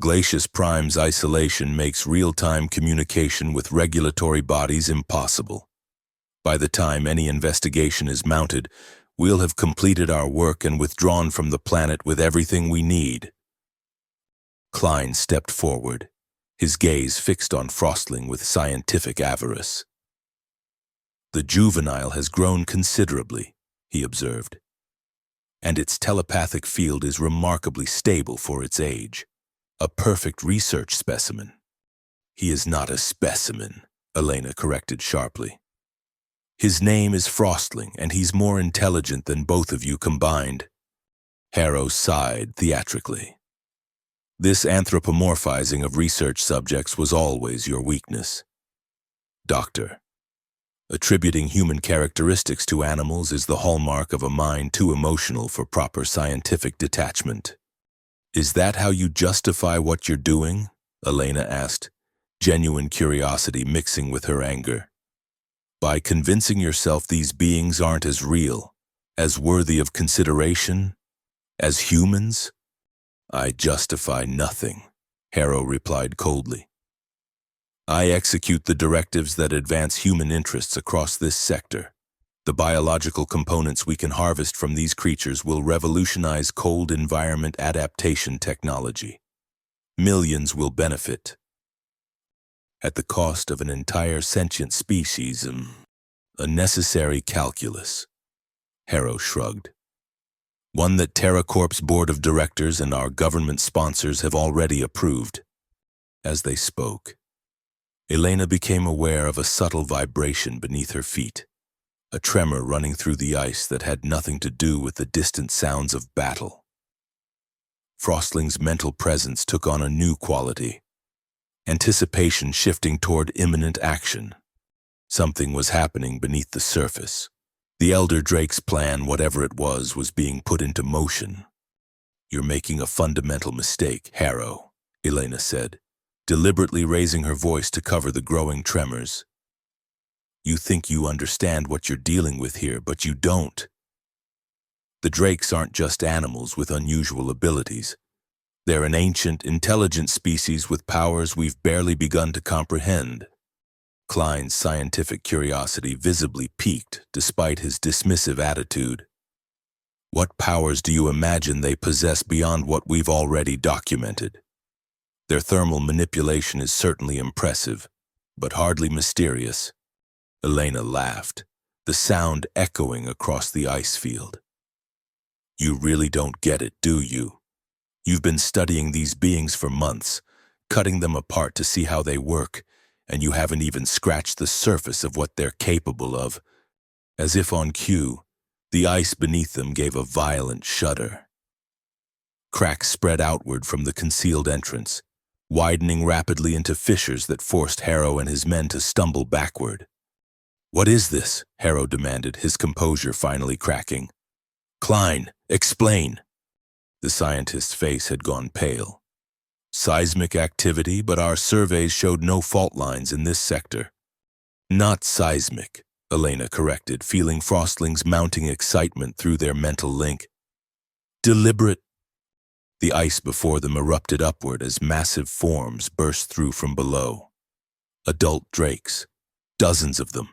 Glacius Prime's isolation makes real-time communication with regulatory bodies impossible. By the time any investigation is mounted, we'll have completed our work and withdrawn from the planet with everything we need. Klein stepped forward, his gaze fixed on Frostling with scientific avarice. The juvenile has grown considerably, he observed, and its telepathic field is remarkably stable for its age. A perfect research specimen. He is not a specimen, Elena corrected sharply. His name is Frostling, and he's more intelligent than both of you combined. Harrow sighed theatrically. This anthropomorphizing of research subjects was always your weakness. Doctor, attributing human characteristics to animals is the hallmark of a mind too emotional for proper scientific detachment. Is that how you justify what you're doing? Elena asked, genuine curiosity mixing with her anger. By convincing yourself these beings aren't as real, as worthy of consideration, as humans? I justify nothing, Harrow replied coldly. I execute the directives that advance human interests across this sector. The biological components we can harvest from these creatures will revolutionize cold environment adaptation technology. Millions will benefit. At the cost of an entire sentient species, A necessary calculus. Harrow shrugged. One that TerraCorp's board of directors and our government sponsors have already approved. As they spoke, Elena became aware of a subtle vibration beneath her feet, a tremor running through the ice that had nothing to do with the distant sounds of battle. Frostling's mental presence took on a new quality, anticipation shifting toward imminent action. Something was happening beneath the surface. The Elder Drake's plan, whatever it was being put into motion. You're making a fundamental mistake, Harrow, Elena said, deliberately raising her voice to cover the growing tremors. You think you understand what you're dealing with here, but you don't. The Drakes aren't just animals with unusual abilities. They're an ancient, intelligent species with powers we've barely begun to comprehend. Klein's scientific curiosity visibly piqued despite his dismissive attitude. What powers do you imagine they possess beyond what we've already documented? Their thermal manipulation is certainly impressive, but hardly mysterious. Elena laughed, the sound echoing across the ice field. You really don't get it, do you? You've been studying these beings for months, cutting them apart to see how they work, and you haven't even scratched the surface of what they're capable of. As if on cue, the ice beneath them gave a violent shudder. Cracks spread outward from the concealed entrance, widening rapidly into fissures that forced Harrow and his men to stumble backward. What is this? Harrow demanded, his composure finally cracking. Klein, explain. The scientist's face had gone pale. Seismic activity, but our surveys showed no fault lines in this sector. Not seismic, Elena corrected, feeling Frostling's mounting excitement through their mental link. Deliberate. The ice before them erupted upward as massive forms burst through from below. Adult drakes, dozens of them,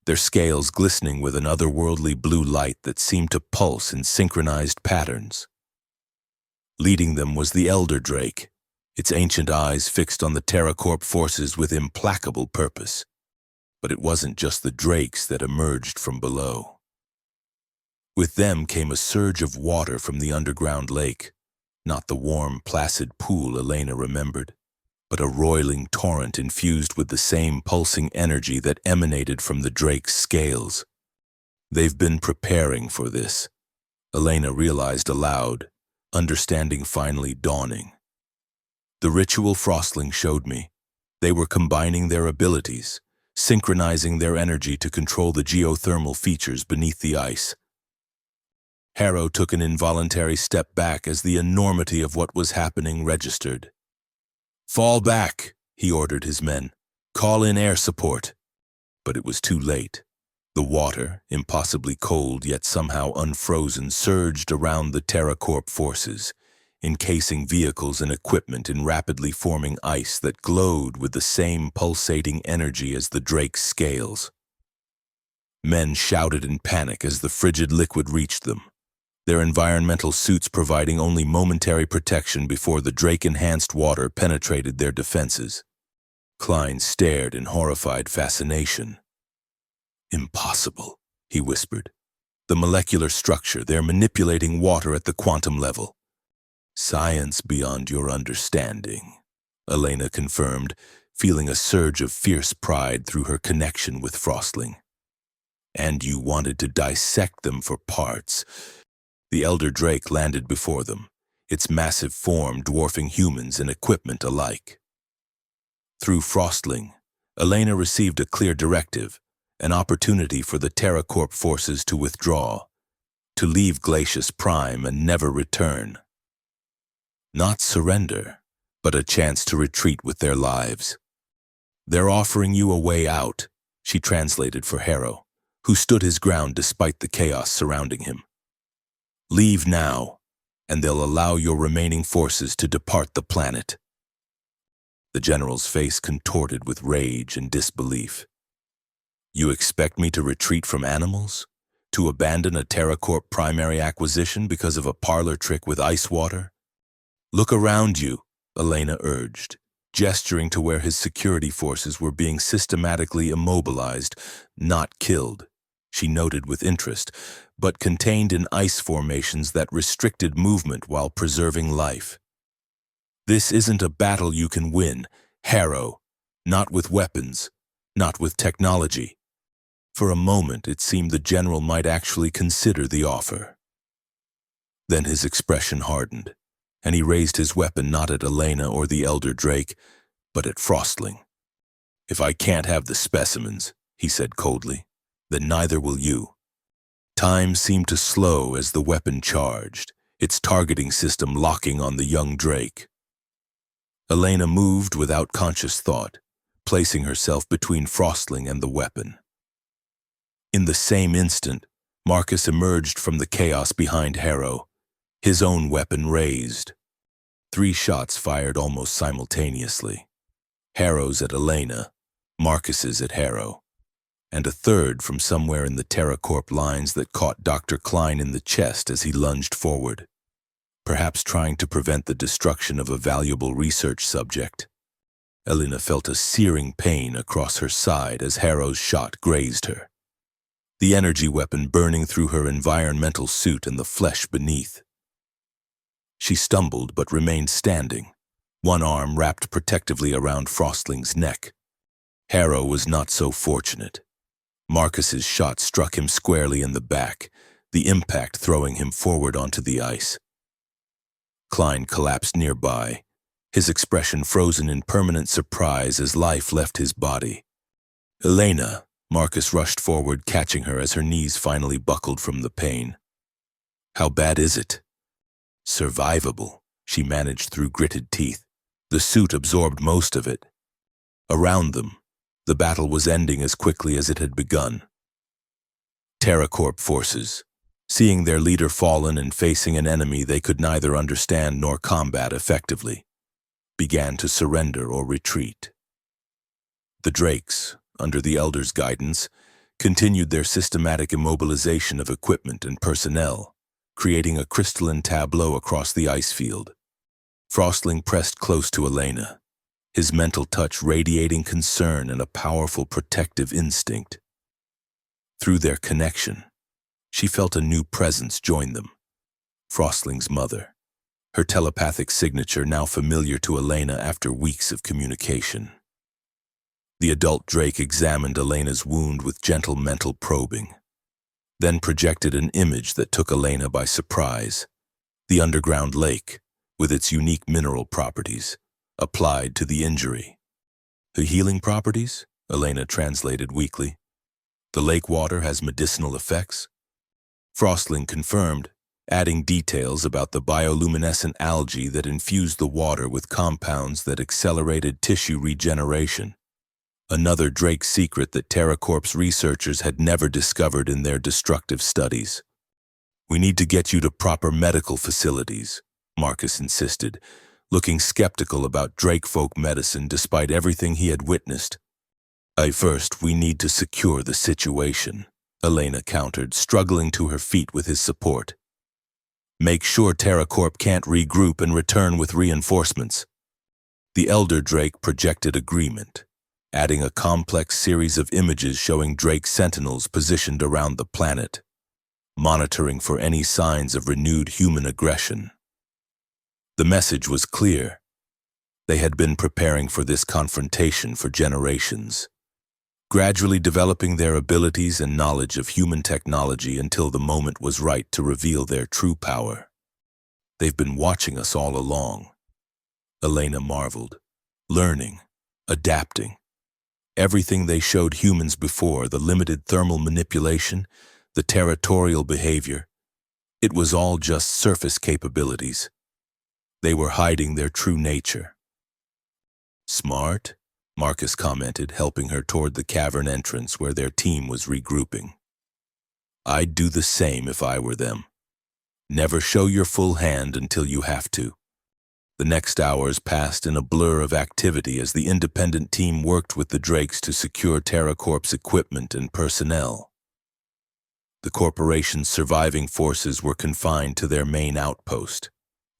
their scales glistening with an otherworldly blue light that seemed to pulse in synchronized patterns. Leading them was the Elder Drake, its ancient eyes fixed on the TerraCorp forces with implacable purpose. But it wasn't just the drakes that emerged from below. With them came a surge of water from the underground lake, not the warm, placid pool Elena remembered, but a roiling torrent infused with the same pulsing energy that emanated from the drake's scales. They've been preparing for this, Elena realized aloud, understanding finally dawning. The ritual Frostling showed me. They were combining their abilities, synchronizing their energy to control the geothermal features beneath the ice. Harrow took an involuntary step back as the enormity of what was happening registered. Fall back, he ordered his men. Call in air support. But it was too late. The water, impossibly cold yet somehow unfrozen, surged around the TerraCorp forces, encasing vehicles and equipment in rapidly forming ice that glowed with the same pulsating energy as the drake's scales. Men shouted in panic as the frigid liquid reached them, their environmental suits providing only momentary protection before the drake-enhanced water penetrated their defenses. Klein stared in horrified fascination. Impossible, he whispered. The molecular structure, they're manipulating water at the quantum level. Science beyond your understanding, Elena confirmed, feeling a surge of fierce pride through her connection with Frostling. And you wanted to dissect them for parts. The Elder Drake landed before them, its massive form dwarfing humans and equipment alike. Through Frostling, Elena received a clear directive, an opportunity for the TerraCorp forces to withdraw, to leave Glacius Prime and never return. Not surrender, but a chance to retreat with their lives. They're offering you a way out, she translated for Harrow, who stood his ground despite the chaos surrounding him. Leave now, and they'll allow your remaining forces to depart the planet. The general's face contorted with rage and disbelief. You expect me to retreat from animals? To abandon a TerraCorp primary acquisition because of a parlor trick with ice water? Look around you, Elena urged, gesturing to where his security forces were being systematically immobilized, not killed, she noted with interest, but contained in ice formations that restricted movement while preserving life. This isn't a battle you can win, Harrow, not with weapons, not with technology. For a moment, it seemed the general might actually consider the offer. Then his expression hardened, and he raised his weapon not at Elena or the elder Drake, but at Frostling. "If I can't have the specimens," he said coldly, "then neither will you." Time seemed to slow as the weapon charged, its targeting system locking on the young Drake. Elena moved without conscious thought, placing herself between Frostling and the weapon. In the same instant, Marcus emerged from the chaos behind Harrow, his own weapon raised. 3 shots fired almost simultaneously. Harrow's at Elena, Marcus's at Harrow, and a third from somewhere in the TerraCorp lines that caught Dr. Klein in the chest as he lunged forward, perhaps trying to prevent the destruction of a valuable research subject. Elena felt a searing pain across her side as Harrow's shot grazed her, the energy weapon burning through her environmental suit and the flesh beneath. She stumbled but remained standing, one arm wrapped protectively around Frostling's neck. Harrow was not so fortunate. Marcus's shot struck him squarely in the back, the impact throwing him forward onto the ice. Klein collapsed nearby, his expression frozen in permanent surprise as life left his body. "Elena," Marcus rushed forward, catching her as her knees finally buckled from the pain. "How bad is it?" "Survivable," she managed through gritted teeth. The suit absorbed most of it. Around them, the battle was ending as quickly as it had begun. TerraCorp forces, seeing their leader fallen and facing an enemy they could neither understand nor combat effectively, began to surrender or retreat. The Drakes, under the Elder's guidance, continued their systematic immobilization of equipment and personnel, creating a crystalline tableau across the ice field. Frostling pressed close to Elena, his mental touch radiating concern and a powerful protective instinct. Through their connection, she felt a new presence join them, Frostling's mother, her telepathic signature now familiar to Elena after weeks of communication. The adult Drake examined Elena's wound with gentle mental probing, then projected an image that took Elena by surprise: the underground lake, with its unique mineral properties, applied to the injury. "The healing properties?" Elena translated weakly. "The lake water has medicinal effects?" Frostling confirmed, adding details about the bioluminescent algae that infused the water with compounds that accelerated tissue regeneration. Another Drake secret that TerraCorp's researchers had never discovered in their destructive studies. "We need to get you to proper medical facilities," Marcus insisted, looking skeptical about Drake folk medicine despite everything he had witnessed. First, we need to secure the situation," Elena countered, struggling to her feet with his support. "Make sure TerraCorp can't regroup and return with reinforcements." The elder Drake projected agreement, adding a complex series of images showing Drake sentinels positioned around the planet, monitoring for any signs of renewed human aggression. The message was clear. They had been preparing for this confrontation for generations, gradually developing their abilities and knowledge of human technology until the moment was right to reveal their true power. "They've been watching us all along," Elena marveled, "learning, adapting. Everything they showed humans before, the limited thermal manipulation, the territorial behavior, it was all just surface capabilities. They were hiding their true nature." "Smart," Marcus commented, helping her toward the cavern entrance where their team was regrouping. "I'd do the same if I were them. Never show your full hand until you have to." The next hours passed in a blur of activity as the independent team worked with the Drakes to secure TerraCorp's equipment and personnel. The corporation's surviving forces were confined to their main outpost,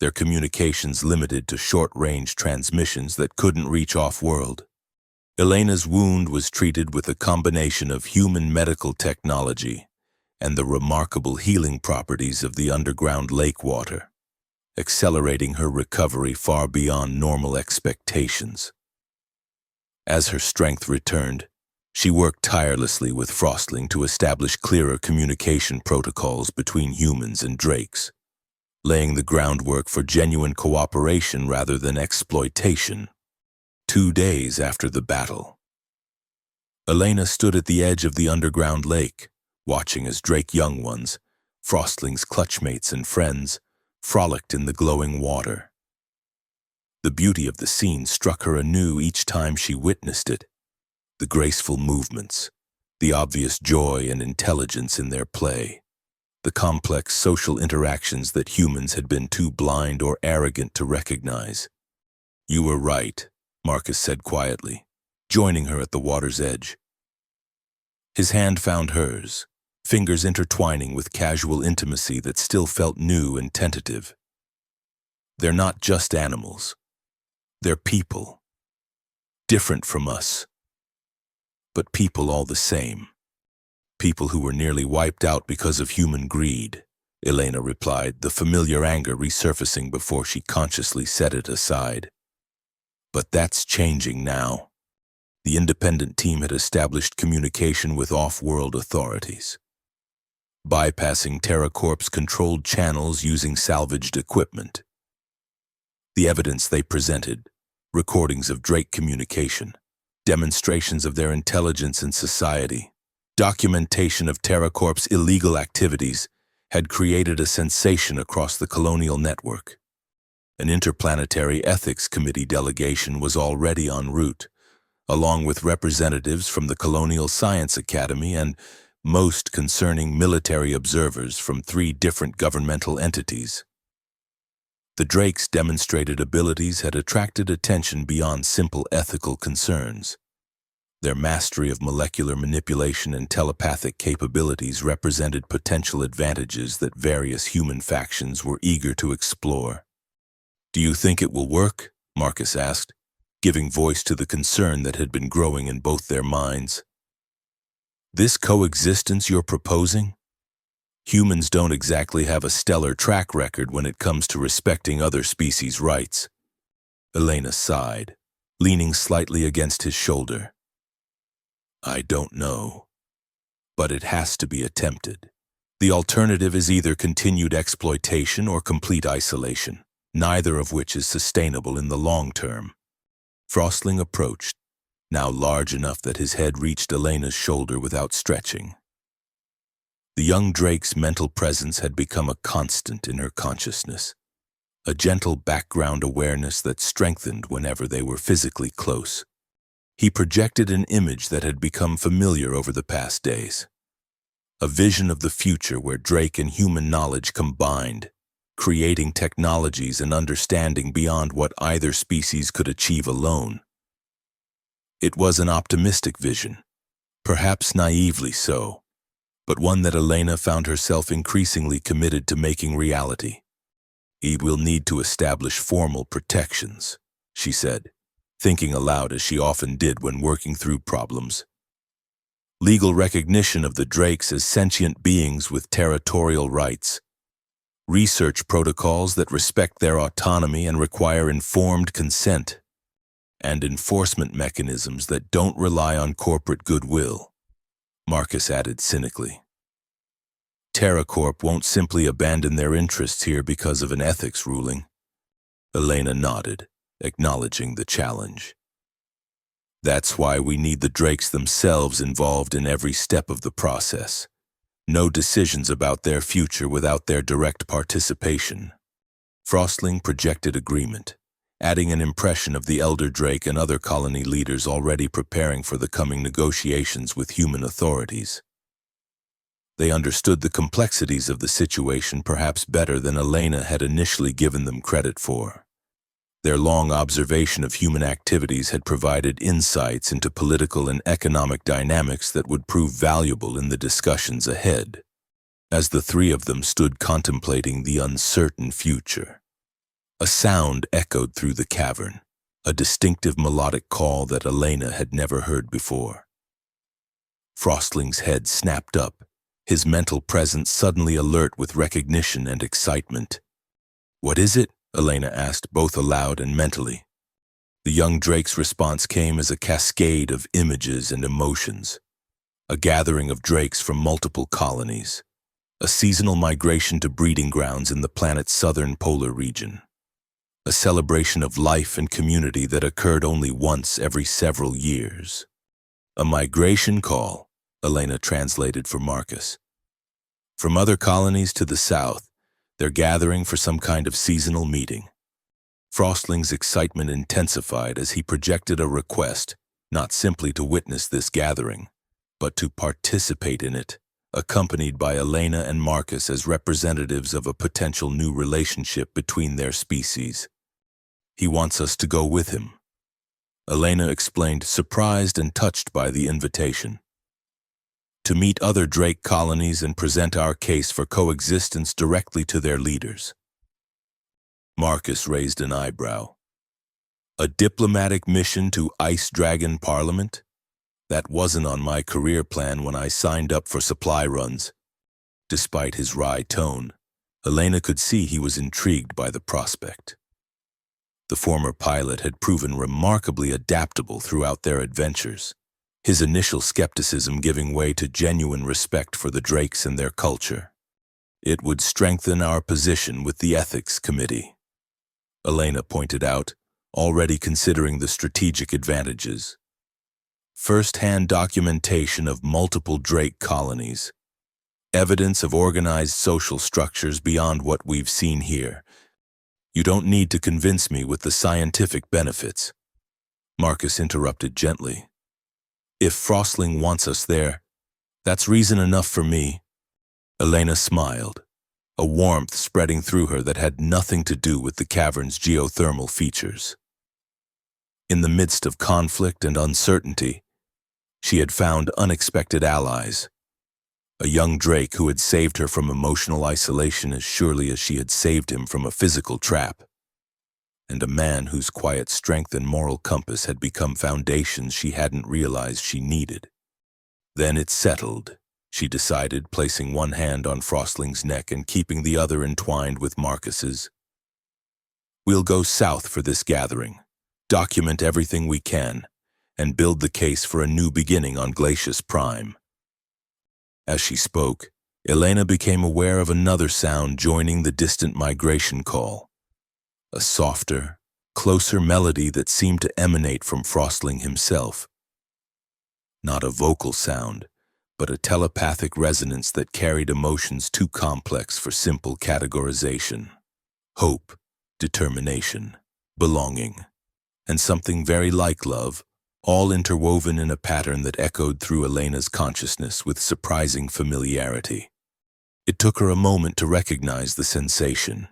their communications limited to short-range transmissions that couldn't reach off-world. Elena's wound was treated with a combination of human medical technology and the remarkable healing properties of the underground lake water, accelerating her recovery far beyond normal expectations. As her strength returned, she worked tirelessly with Frostling to establish clearer communication protocols between humans and drakes, laying the groundwork for genuine cooperation rather than exploitation. 2 days after the battle, Elena stood at the edge of the underground lake, watching as Drake young ones, Frostling's clutchmates and friends, frolicked in the glowing water. The beauty of the scene struck her anew each time she witnessed it. The graceful movements, the obvious joy and intelligence in their play, the complex social interactions that humans had been too blind or arrogant to recognize. "You were right," Marcus said quietly, joining her at the water's edge. His hand found hers, fingers intertwining with casual intimacy that still felt new and tentative. "They're not just animals. They're people. Different from us. But people all the same. People who were nearly wiped out because of human greed," Elena replied, the familiar anger resurfacing before she consciously set it aside. "But that's changing now." The independent team had established communication with off-world authorities, bypassing TerraCorp's controlled channels using salvaged equipment. The evidence they presented, recordings of Drake communication, demonstrations of their intelligence in society, documentation of TerraCorp's illegal activities, had created a sensation across the colonial network. An interplanetary ethics committee delegation was already en route, along with representatives from the Colonial Science Academy and most concerning military observers from 3 different governmental entities. The Drakes' demonstrated abilities had attracted attention beyond simple ethical concerns. Their mastery of molecular manipulation and telepathic capabilities represented potential advantages that various human factions were eager to explore. "Do you think it will work?" Marcus asked, giving voice to the concern that had been growing in both their minds. "This coexistence you're proposing? Humans don't exactly have a stellar track record when it comes to respecting other species' rights." Elena sighed, leaning slightly against his shoulder. "I don't know, but it has to be attempted. The alternative is either continued exploitation or complete isolation, neither of which is sustainable in the long term." Frostling approached, now large enough that his head reached Elena's shoulder without stretching. The young Drake's mental presence had become a constant in her consciousness, a gentle background awareness that strengthened whenever they were physically close. He projected an image that had become familiar over the past days, a vision of the future where Drake and human knowledge combined, creating technologies and understanding beyond what either species could achieve alone. It was an optimistic vision, perhaps naively so, but one that Elena found herself increasingly committed to making reality. "He will need to establish formal protections," she said, thinking aloud as she often did when working through problems. "Legal recognition of the Drakes as sentient beings with territorial rights, research protocols that respect their autonomy and require informed consent, and enforcement mechanisms that don't rely on corporate goodwill," Marcus added cynically. "TerraCorp won't simply abandon their interests here because of an ethics ruling." Elena nodded, acknowledging the challenge. "That's why we need the Drakes themselves involved in every step of the process. No decisions about their future without their direct participation." Frostling projected agreement, adding an impression of the elder Drake and other colony leaders already preparing for the coming negotiations with human authorities. They understood the complexities of the situation perhaps better than Elena had initially given them credit for. Their long observation of human activities had provided insights into political and economic dynamics that would prove valuable in the discussions ahead. As the 3 of them stood contemplating the uncertain future, A sound echoed through the cavern, a distinctive melodic call that Elena had never heard before. Frostling's head snapped up, his mental presence suddenly alert with recognition and excitement. "What is it?" Elena asked, both aloud and mentally. The young drake's response came as a cascade of images and emotions. A gathering of drakes from multiple colonies. A seasonal migration to breeding grounds in the planet's southern polar region. A celebration of life and community that occurred only once every several years. A migration call, Elena translated for Marcus. From other colonies to the south, they're gathering for some kind of seasonal meeting. Frostling's excitement intensified as he projected a request, not simply to witness this gathering, but to participate in it, accompanied by Elena and Marcus as representatives of a potential new relationship between their species. "He wants us to go with him," Elena explained, surprised and touched by the invitation. "To meet other drake colonies and present our case for coexistence directly to their leaders." Marcus raised an eyebrow. "A diplomatic mission to Ice Dragon Parliament? That wasn't on my career plan when I signed up for supply runs." Despite his wry tone, Elena could see he was intrigued by the prospect. The former pilot had proven remarkably adaptable throughout their adventures, his initial skepticism giving way to genuine respect for the drakes and their culture. "It would strengthen our position with the Ethics Committee," Elena pointed out, already considering the strategic advantages. "First-hand documentation of multiple drake colonies. Evidence of organized social structures beyond what we've seen here. You don't need to convince me with the scientific benefits," Marcus interrupted gently. "If Frostling wants us there, that's reason enough for me." Elena smiled, a warmth spreading through her that had nothing to do with the cavern's geothermal features. In the midst of conflict and uncertainty, she had found unexpected allies. A young drake who had saved her from emotional isolation as surely as she had saved him from a physical trap. And a man whose quiet strength and moral compass had become foundations she hadn't realized she needed. "Then it's settled," she decided, placing one hand on Frostling's neck and keeping the other entwined with Marcus's. "We'll go south for this gathering, document everything we can, and build the case for a new beginning on Glacius Prime." As she spoke, Elena became aware of another sound joining the distant migration call. A softer, closer melody that seemed to emanate from Frostling himself. Not a vocal sound, but a telepathic resonance that carried emotions too complex for simple categorization. Hope, determination, belonging, and something very like love, all interwoven in a pattern that echoed through Elena's consciousness with surprising familiarity. It took her a moment to recognize the sensation.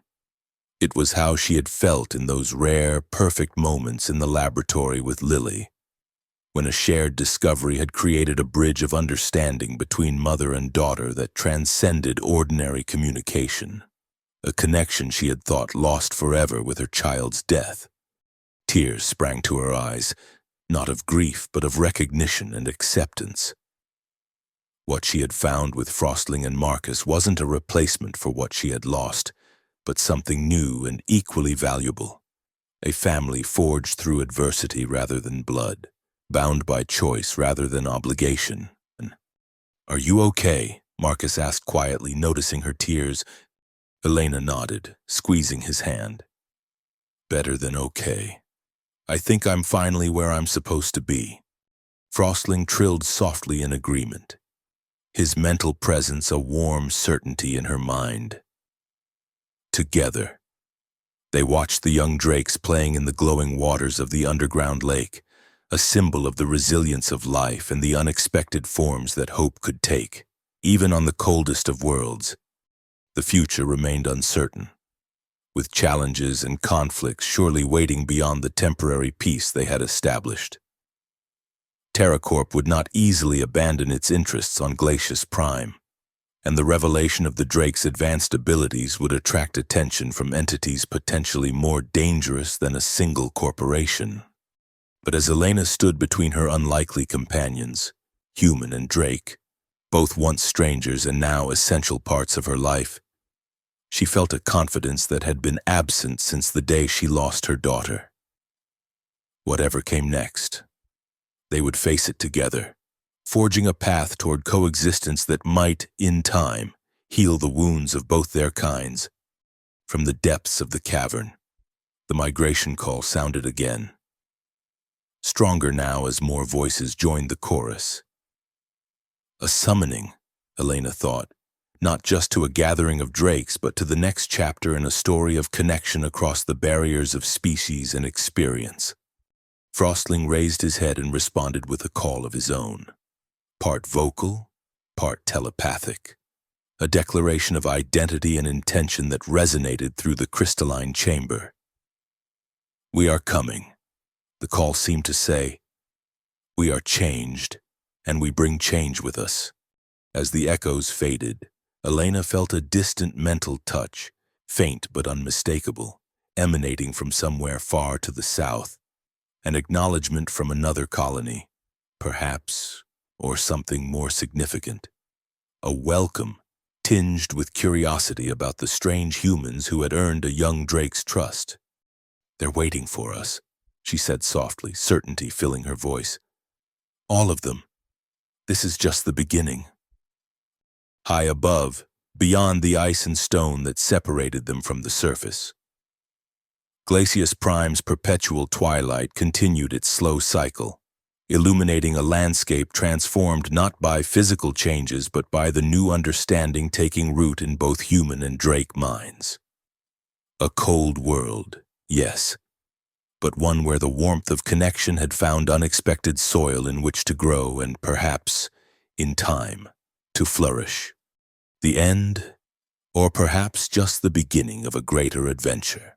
It was how she had felt in those rare, perfect moments in the laboratory with Lily, when a shared discovery had created a bridge of understanding between mother and daughter that transcended ordinary communication, a connection she had thought lost forever with her child's death. Tears sprang to her eyes, not of grief but of recognition and acceptance. What she had found with Frostling and Marcus wasn't a replacement for what she had lost, but something new and equally valuable. A family forged through adversity rather than blood, bound by choice rather than obligation. "Are you okay?" Marcus asked quietly, noticing her tears. Elena nodded, squeezing his hand. "Better than okay. I think I'm finally where I'm supposed to be." Frostling trilled softly in agreement, his mental presence a warm certainty in her mind. Together, they watched the young drakes playing in the glowing waters of the underground lake, a symbol of the resilience of life and the unexpected forms that hope could take. Even on the coldest of worlds, the future remained uncertain, with challenges and conflicts surely waiting beyond the temporary peace they had established. TerraCorp would not easily abandon its interests on Glacius Prime, and the revelation of the Drake's advanced abilities would attract attention from entities potentially more dangerous than a single corporation. But as Elena stood between her unlikely companions, human and Drake, both once strangers and now essential parts of her life, she felt a confidence that had been absent since the day she lost her daughter. Whatever came next, they would face it together, forging a path toward coexistence that might, in time, heal the wounds of both their kinds. From the depths of the cavern, the migration call sounded again, stronger now as more voices joined the chorus. A summoning, Elena thought, not just to a gathering of drakes, but to the next chapter in a story of connection across the barriers of species and experience. Frostling raised his head and responded with a call of his own, part vocal, part telepathic, a declaration of identity and intention that resonated through the crystalline chamber. "We are coming," the call seemed to say. "We are changed, and we bring change with us." As the echoes faded, Elena felt a distant mental touch, faint but unmistakable, emanating from somewhere far to the south, an acknowledgement from another colony, perhaps, or something more significant. A welcome, tinged with curiosity about the strange humans who had earned a young Drake's trust. "They're waiting for us," she said softly, certainty filling her voice. "All of them. This is just the beginning." High above, beyond the ice and stone that separated them from the surface, Glacius Prime's perpetual twilight continued its slow cycle, illuminating a landscape transformed not by physical changes but by the new understanding taking root in both human and Drake minds. A cold world, yes, but one where the warmth of connection had found unexpected soil in which to grow and perhaps, in time, to flourish. The end, or perhaps just the beginning of a greater adventure.